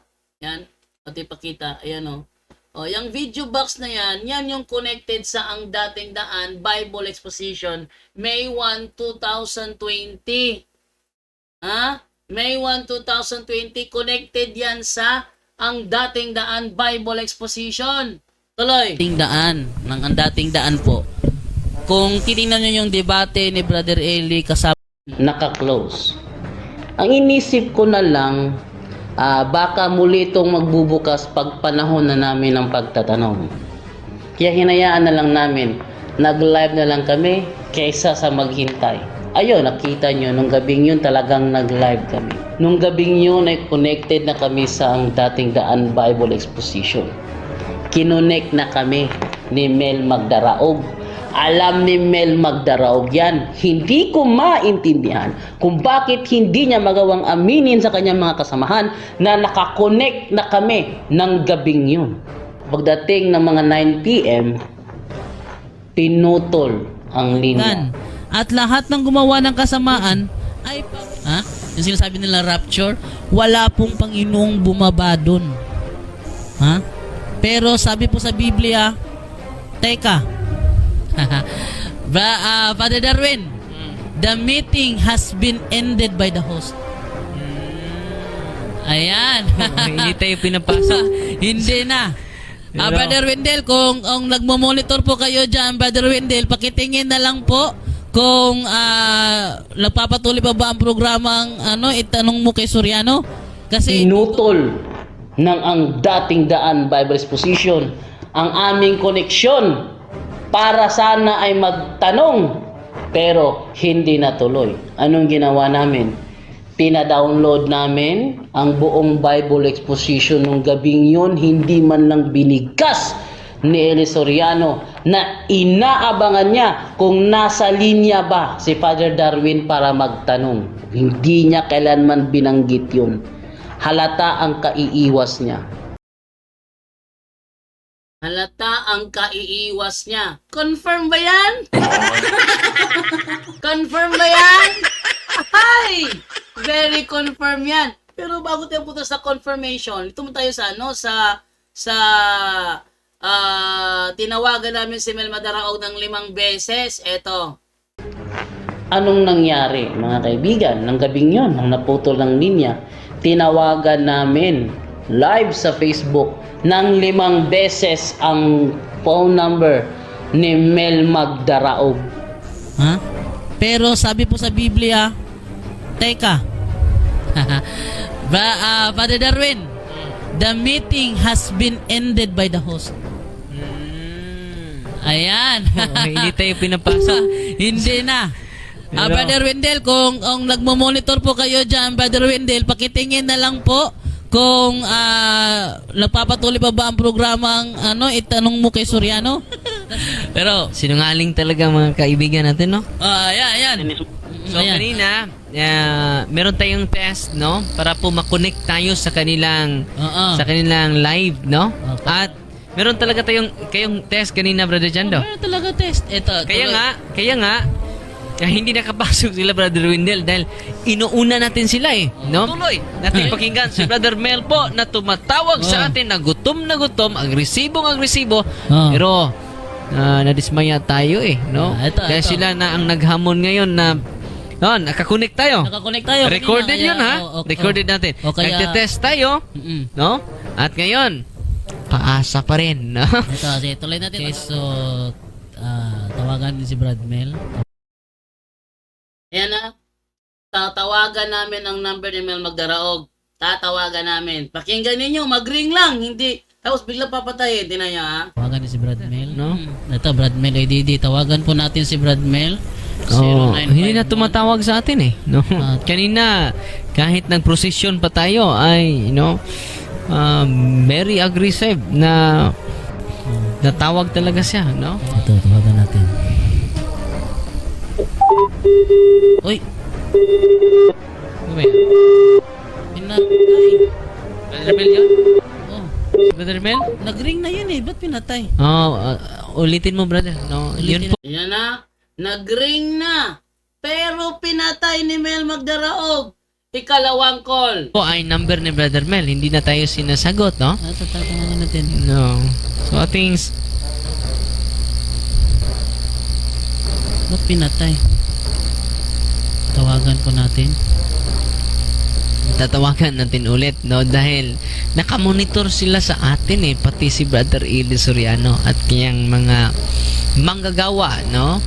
Yan. Pati pakita, ayan yung video box na yan yung connected sa ang dating daan Bible exposition May 1, 2020. May 1, 2020 connected yan sa ang dating daan Bible exposition. Tuloy. Dating daan, ang dating daan po. Kung titingnan nyo yung debate ni Brother Eli kasama naka-close. Ang inisip ko na lang, baka muli itong magbubukas pag panahon na namin ng pagtatanong. Kaya hinayaan na lang namin, nag-live na lang kami kaysa sa maghintay. Ayun, nakita nyo, nung gabing yun talagang nag-live kami. Nung gabing yun ay connected na kami sa ang dating daan Bible exposition. Kinonect na kami ni Mel Magdaraog. Alam ni Mel Magdaraog yan. Hindi ko maintindihan kung bakit hindi niya magawang aminin sa kanyang mga kasamahan na nakakonect na kami ng gabing yun. Pagdating ng mga 9 p.m., pinutol ang linya. At lahat ng gumawa ng kasamaan ay yung sinasabi nila rapture, wala pong Panginoong bumaba dun. Pero sabi po sa Biblia, teka, Father Darwin, the meeting has been ended by the host. Ayan. Hindi tayo pinapasok. Hindi na. Brother Wendell, kung nagmo-monitor po kayo dyan, Brother Wendell, pakitingin na lang po kung nagpapatuloy pa ba ang programang itanong mo kay Soriano. Kasi pinutol ng ang dating daan Bible exposition ang aming koneksyon para sana ay magtanong pero hindi natuloy. Anong ginawa namin? Pina-download namin ang buong Bible exposition nung gabing yun, hindi man lang binigkas ni Eli Soriano na inaabangan niya kung nasa linya ba si Father Darwin para magtanong. Hindi niya kailanman binanggit yun. Halata ang kaiiwas niya. Halata ang kaiiwas niya. Confirm ba yan? Confirm ba yan? Ay! Very confirm yan. Pero bago tayo punta sa confirmation, ito mo tayo sa tinawagan namin si Mel Magdaraog ng 5 beses. Eto. Anong nangyari, mga kaibigan? Nang gabing yun, nang naputol ng linya, tinawagan namin live sa Facebook ng 5 beses ang phone number ni Mel Magdaraog. Pero sabi po sa Biblia, teka, Father Darwin, the meeting has been ended by the host. Ayan. Hindi tayo pinapasok. Hindi na. Brother Wendell, kung nagmo-monitor po kayo dyan, Brother Wendell, pakitingin na lang po kung nagpapatuloy pa ba ang programang itanong mo kay Soriano. Pero sinungaling talaga mga kaibigan natin, no? Ayan. So kanina, meron tayong test, no? Para po makonect tayo sa kanilang live, no? Okay. At meron talaga kayong test kanina, Brother Jando. Meron talaga test. Ito. Kaya nga hindi nakapasok sila, Brother Wendell, dahil inuuna natin sila no? Tuloy natin pakinggan si Brother Mel po na tumatawag sa atin na gutom, agresibong, pero nadismaya tayo, no? Kaya sila na ang naghamon ngayon na No, nakakonect tayo. Nakakonect tayo. kanina, Recorded kaya- yun, ha? oo, oo, Recorded natin. O, kaya- Nagte-test tayo, Mm-mm. no? At ngayon, paasa pa rin, no? Ito, sige, tuloy natin. Okay, so, tawagan din si Brad Mel. Ayan na. Tatawagan namin ang number ni Mel Magdaraog. Tatawagan namin. Pakinggan ninyo, mag-ring lang. Hindi, tapos biglang papatayin. Tingnan niyo, ha? Tawagan din si Brad Mel. No? Ito, Brad Mel ADD. Tawagan po natin si Brad Mel. Oh, 0951. hindi na tumatawag sa atin eh. No? Kanina, kahit nag-procession pa tayo, ay, very aggressive na natawag talaga siya, no? Ito, tawagan natin. Uy! Ano ba yan? Pinatay. Brother Mel yun? Oh, Brother Mel? nag-ring na yun eh. Ba't pinatay? Oh, ulitin mo, brother. No, yun po. Yan na. Nag-ring na. Pero pinatay ni Mel Magdaraog. Ikalawang call. Po ay number ni Brother Mel. Hindi na tayo sinasagot, no? Tatanungin natin. No. So, ating Ba't pinatay? Tawagan po natin. tatawagan natin ulit, no? Dahil nakamonitor sila sa atin eh, pati si Brother Eli Soriano at kanyang mga manggagawa, no?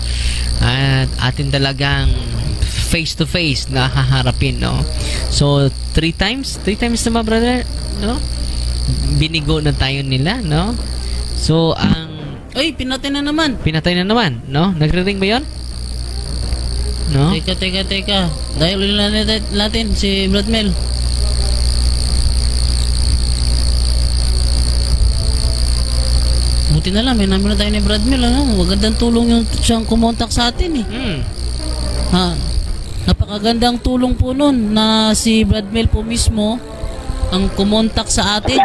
At atin talagang face to face na haharapin, no? So, 3 times na ba, brother? No? Binigo na tayo nila, no? So, ang Ay, pinatay na naman. pinatay na naman, no? Nagre-ring ba 'yon? No? Teka. Dahil ulit natin si Brad Mel. Buti na lang, may number na tayo ni Brad Mel. Ano? Magandang tulong yung siyang kumontak sa atin eh. Ha, napakagandang tulong po nun na si Brad Mel po mismo ang kumontak sa atin.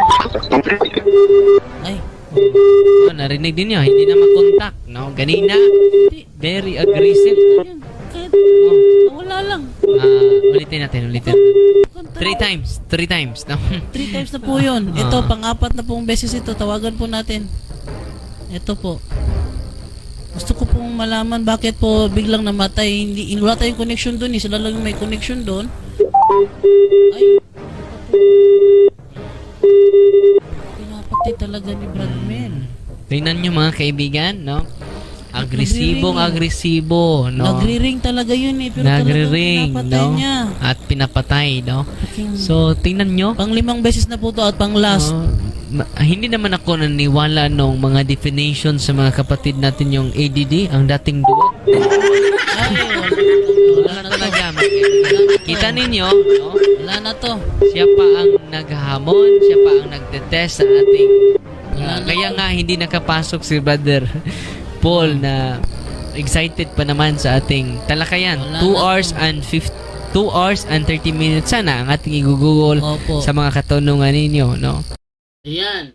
Ay, Oh, narinig din nyo, hindi na makontak, no? Ganina, very aggressive. ayun. Kahit Oh, wala lang. ulitin natin. 3 times, no? 3 times na po yun. Ito, pang-apat na pong beses ito. Tawagan po natin. Ito po. Gusto ko pong malaman bakit po biglang namatay. Hindi, wala tayong connection doon. Sila lang yung may connection doon. Ay. Pinapatay talaga ni Brad Mel. Tingnan nyo mga kaibigan, no? Agresibo, no? Nagri-ring talaga yun eh. Pero Nagre-ring, talagang pinapatay no? niya. At pinapatay, no? Aking- So, tingnan nyo. pang 5 beses na po to at pang last. Hindi naman ako naniwala nung mga definition sa mga kapatid natin yung ADD, ang dating duo. Ay, wala na to. Talaga, kita ninyo, no? Wala na to. Siya pa ang naghamon, siya pa ang nagtetest sa ating Wala na kaya to. nga hindi nakapasok si Brother Paul na excited pa naman sa ating talakayan. Wala 2 na hours to. and 2 hours and 30 minutes sana ang ating igugugol Opo. sa mga katanungan ninyo, no? Ayan.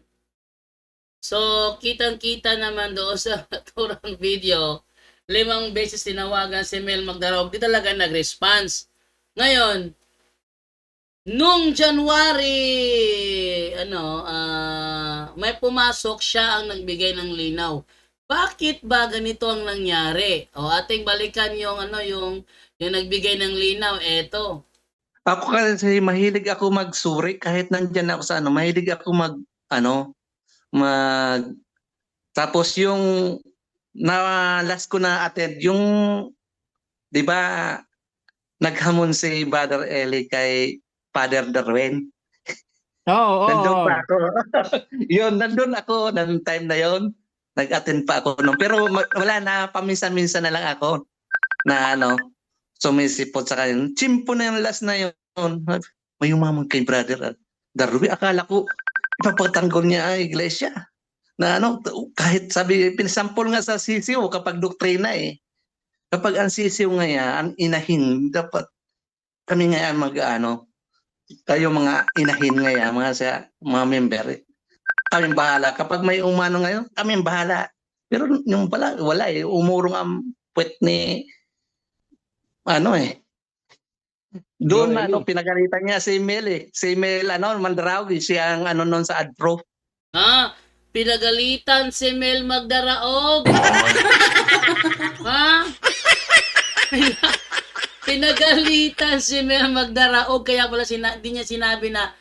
So, kitang-kita naman doon sa naturang video, 5 beses tinawagan si Mel Magdaraog, di talaga nag-response. Ngayon, nung January, may pumasok, siya ang nagbigay ng linaw. Bakit ba ganito ang nangyari? O ating balikan yung yung nagbigay ng linaw, eto. Ako kasi mahilig ako magsuri kahit nandyan ako sa mahilig ako tapos yung last ko na attend yung 'di ba naghamon si Brother Eli kay Father Darwin. Oo. Nandun pa ako. nandun ako ng time na yon. Nag-attend pa ako pero wala na, paminsan-minsan na lang ako na sumisipot sa kanya. Chimpo na yung last na yun. May umamon kay Brother Darwin. Akala ko ipapatanggol niya ang iglesia. Na kahit sabi, pinasampol nga sa sisiw kapag doktrina eh. Kapag ang sisiw nga ang inahin, dapat kami nga kayo mga inahin nga mga member eh. Kami bahala. Kapag may umano ngayon, kami bahala. Pero yung pala, wala eh. Umurong ang puwet ni doon pinagalitan niya si Mel eh. Si Mel Magdaraog, siya ang noon sa AdPro. Pinagalitan si Mel Magdaraog. Ha? Pinagalitan si Mel Magdaraog, kaya pala di niya sinabi na,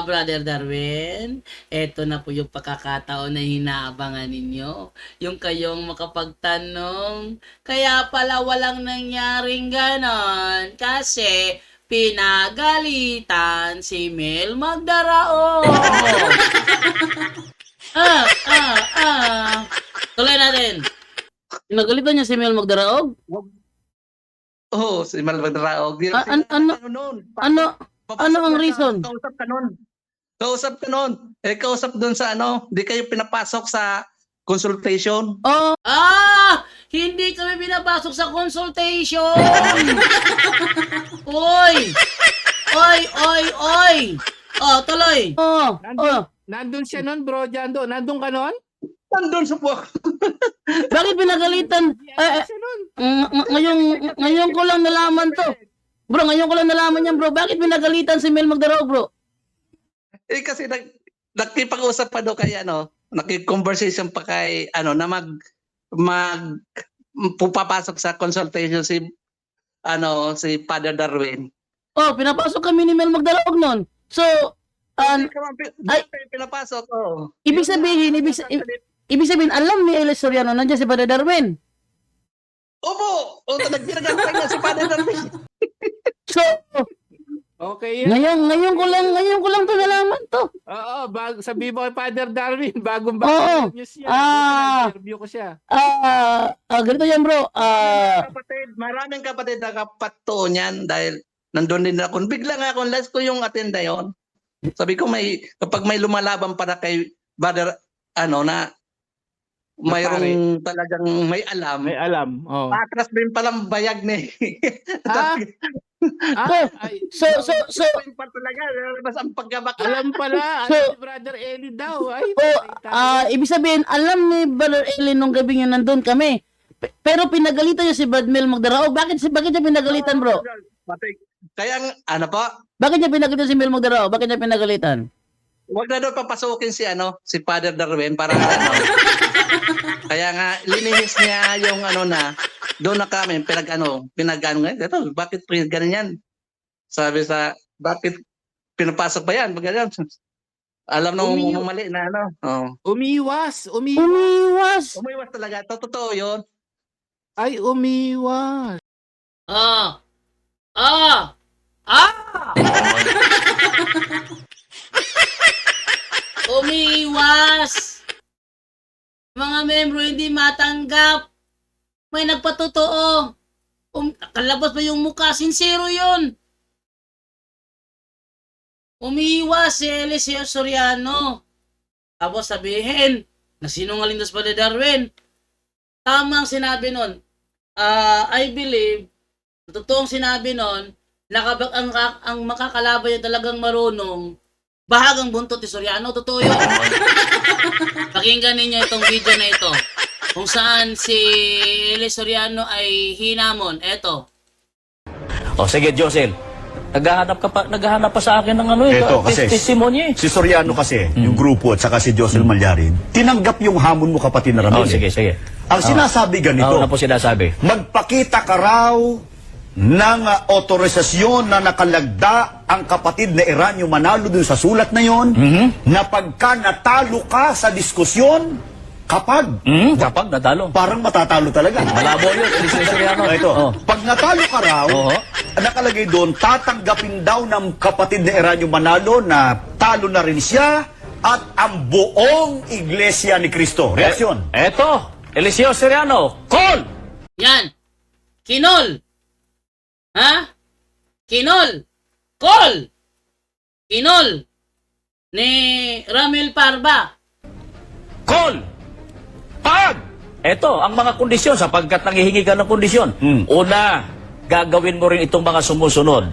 Brother Darwin, eto na po yung pagkakataon na hinaabangan ninyo. Yung kayong makapagtanong. Kaya pala walang nangyaring ganon. Kasi pinagalitan si Mel Magdaraog. Tuloy natin. Pinagalitan niya si Mel Magdaraog? Oo, si Mel Magdaraog. Ano ang reason? Kausap ka nun. Kausap dun sa di kayo pinapasok sa consultation. Oh, hindi kami pinapasok sa consultation. Oy! Tuloy. Nandun siya nun, bro, Jando. Nandun ka nun? Nandun sa buwak. Bakit pinagalitan? Ngayon ko lang nalaman to. Bro, ngayon ko lang nalaman yan, bro. Bakit pinagalitan si Mel Magdaraog, bro? Kasi nakipag-usap pa daw kay naki-conversation pa kay na pupapasok sa consultation si Father Darwin. Oh, pinapasok kami ni Mel Magdaraog nun. So, pinapasok, oh. ibig sabihin, alam ni Eli Soriano nandiyan si Father Darwin. Opo! Nagpinagantay niya si Father Darwin. So, Okay. ngayon ko lang to nalaman to. Oo, sabi mo kay Father Darwin, bagong news yan. Interview ko siya. Ganito yan, bro. Maraming kapatid nakapatuo niyan dahil nandun din ako. Bigla nga ako, last ko yung attenda yon. Sabi ko kapag may lumalaban para kay Father, na mayroong talagang may alam. May alam. Oh. Atras din palang bayag ni. So, talaga, mas ang pagkabaka. alam pala, So, si Brother Eli daw. ibig sabihin, alam ni Brother Eli nung gabi yun nandun kami. Pero pinagalitan niya si Brad Mel Magdaraog. Bakit niya pinagalitan, bro? Kaya, po? Bakit niya pinagalitan si Mel Magdaraog? Bakit niya pinagalitan? Huwag na daw papasukin si Father Darwin para kaya nga linihis niya yung doon na kami pinag-ano ngayon. Ito, bakit ganyan? Sabi bakit pinapasok ba yan? Ganyan. Alam nung mali na Umiwas. Umiwas talaga. Totoo yun. Ay, umiwas. Umiwas! Mga membro hindi matanggap. May nagpatotoo. Nakalabas pa yung mukha. Sincero yun. Umiwas si Eliseo Soriano. Tapos sabihin na sinungaling dos pa ni Darwin. Tamang sinabi nun. I believe, totoong sinabi nun, ang makakalaban niya talagang marunong, bahagang buntot ni Soriano. Totoo yun. Pakinggan ninyo itong video na ito. Kung saan si Eli Soriano ay hinamon. Eto. O sige, Josel. Naghahanap pa sa akin ng Eto, kasi testimony. si Soriano kasi, yung grupo at saka si Josel Malyarin, tinanggap yung hamon mo, kapatid na Ramil. Sige. Ang sinasabi ganito, Ano po sinasabi? magpakita ka raw ng otorisasyon na nakalagda ang kapatid na Eranio Manalo dun sa sulat na yon, na pagka natalo ka sa diskusyon, kapag natalo. parang matatalo talaga. Malabo yun, Eliseo Soriano. Ito, pag natalo ka raw, Oo. nakalagay doon, tatanggapin daw ng kapatid na Eranio Manalo na talo na rin siya at ang buong Iglesia ni Cristo. Reaksyon. Eto, Eliseo Soriano, call! Yan. Kinol. Ha? Kinol. Call. Kinol. Ni Ramil Parba. Call! Pag! Eto, ang mga kondisyon, sapagkat nangihingi ka ng kondisyon. Una, gagawin mo rin itong mga sumusunod.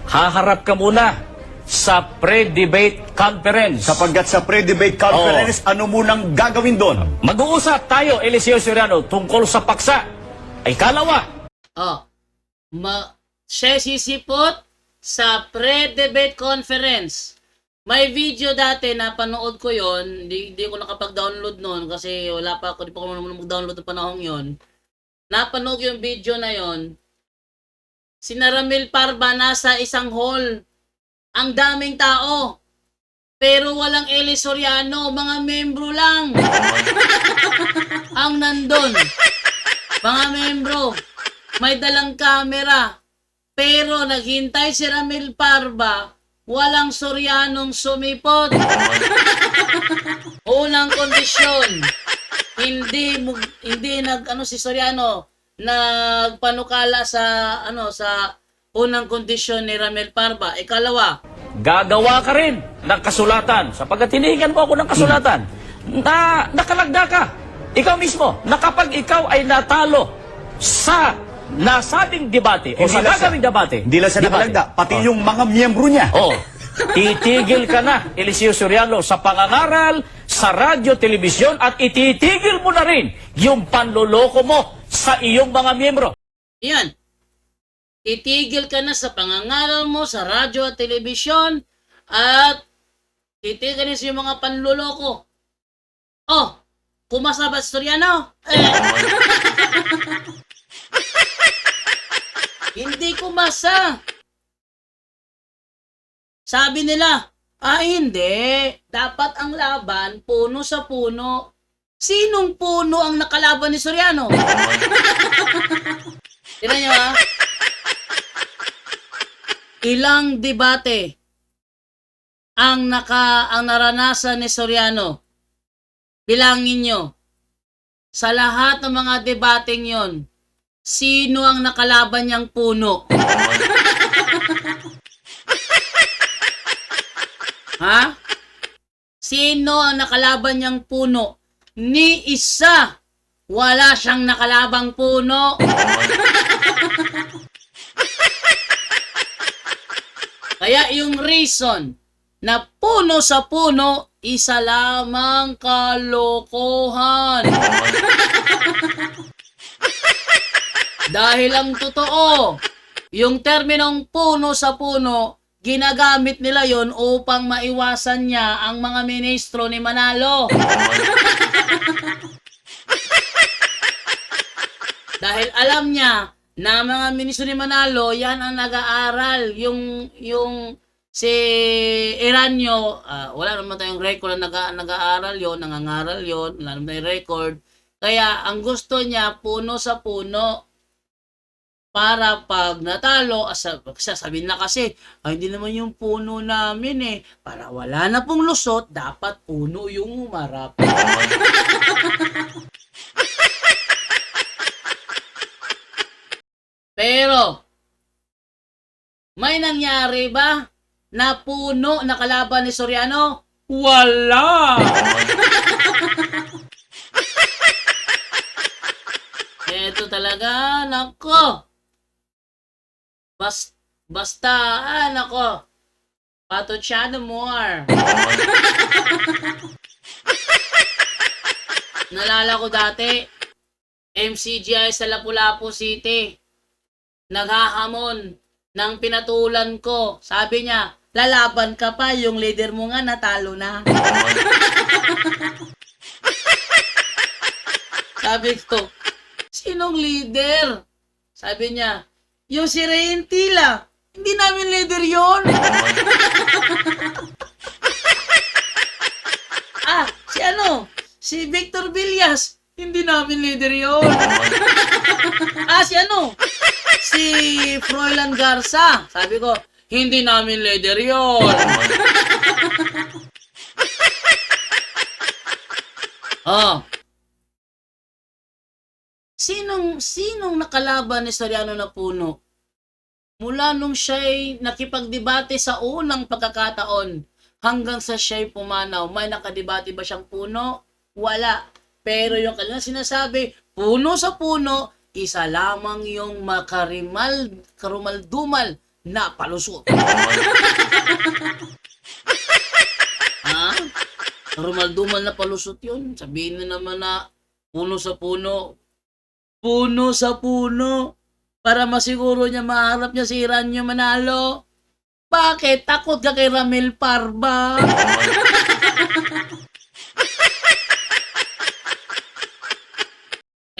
Haharap ka muna sa pre-debate conference. Sapagkat sa pre-debate conference, ano munang gagawin doon? Mag-uusap tayo, Eliseo Soriano, tungkol sa paksa. Ay kalawa. Siya sisipot sa pre-debate conference. May video dati na panood ko yon, hindi ko nakapag-download noon kasi wala pa ako, di pa ako mag-download ng panahon yon. Napanood yung video na yon. Si Ramil Parba nasa isang hall. Ang daming tao. Pero walang Eli Soriano, mga membro lang. Ang nandun. Mga membro, may dalang camera. Pero naghintay si Ramil Parba, walang Sorianong sumipot. Unang kondisyon, hindi si Soriano nagpanukala sa unang kondisyon ni Ramil Parba. Ikalawa, Gagawa ka rin ng kasulatan sapagkat hinihingan mo ako ng kasulatan na nakalagda ka. Ikaw mismo, na kapag ikaw ay natalo sa nasabing debate o sa gagawing debate. Hindi lang siya nakalagda, pati yung mga miyembro niya. Oh, titigil ka na, Eliseo Soriano, sa pangangaral, sa radyo, telebisyon, at ititigil mo na rin yung panloloko mo sa iyong mga miyembro. yan. Itigil ka na sa pangangaral mo sa radyo at telebisyon at titigil na sa iyong mga panloloko. Oh, kumasa ba Soriano? Hindi kumasa. Sabi nila, hindi. Dapat ang laban, puno sa puno. Sinong puno ang nakalaban ni Soriano? Tignan nyo ha. Ilang debate ang naranasan ni Soriano? Bilangin nyo. Sa lahat ng mga debating yon, sino ang nakalaban niyang puno? Ha? Sino ang nakalaban niyang puno? Ni isa. Wala siyang nakalabang puno. Kaya yung reason na puno sa puno, isa lamang kalokohan. Dahil ang totoo, yung terminong puno sa puno, ginagamit nila yon upang maiwasan niya ang mga ministro ni Manalo. Dahil alam niya na mga ministro ni Manalo, yan ang nag-aaral. Yung si Eranio, wala naman tayong record na nag-aaral yon, nangangaral yon, wala naman tayong record. Kaya ang gusto niya, puno sa puno. Para pag natalo, sasabihin na kasi, hindi naman yung puno namin Para wala na pong lusot, dapat puno yung umarap. Pero, may nangyari ba na puno na kalaban ni Soriano? Wala! Ito talaga, nako. Basta, nako. Patutsado more. Nalala ko dati, MCGI sa Lapu-Lapu City. Naghahamon ng pinatulan ko. Sabi niya, lalaban ka pa, yung leader mo nga natalo na. Sabi ko, sinong leader? Sabi niya, yung si Reyentila. Hindi namin leader yon. Si Victor Villas. Hindi namin leader yon. Si Froilan Garza. Sabi ko, hindi namin leader yon. Sinong nakalaban ni Soriano na puno? Mula nung siya'y nakipagdebate sa unang pagkakataon hanggang sa siya'y pumanaw, may nakadebate ba siyang puno? Wala. Pero yung kanilang sinasabi, puno sa puno, isa lamang yung karumal-dumal na palusot. Karumal-dumal na palusot yun. Sabihin na naman na puno sa puno. Puno sa puno. Para masiguro niya maharap niya si Eranio Manalo. Bakit? Takot ka kay Ramil Parba?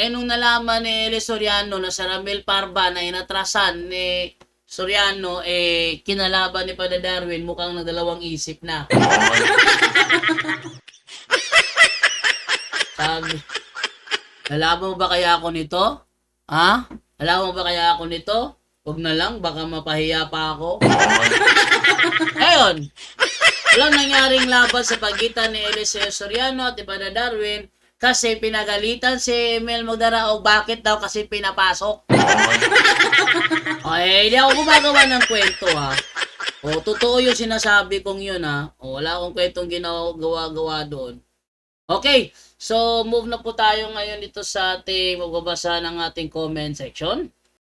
Nung nalaman ni Eli Soriano na sa Ramil Parba na inatrasan ni Soriano, kinalaban ni Pada Darwin, mukhang nagdalawang isip na. Sabi, alam mo ba kaya ako nito? Ha? Alam mo ba kaya ako nito? Huwag na lang, baka mapahiya pa ako. Ngayon, walang nangyaring laban sa pagitan ni Eliseo Soriano at Pada Darwin kasi pinagalitan si Mel Magdarao. Bakit daw? Kasi pinapasok. Hindi ako gumagawa ng kwento, ha. Totoo yung sinasabi kong yun, ha. Wala akong kwentong ginagawa doon. Okay, so move na po tayo ngayon dito sa ating magbabasa ng ating comment section.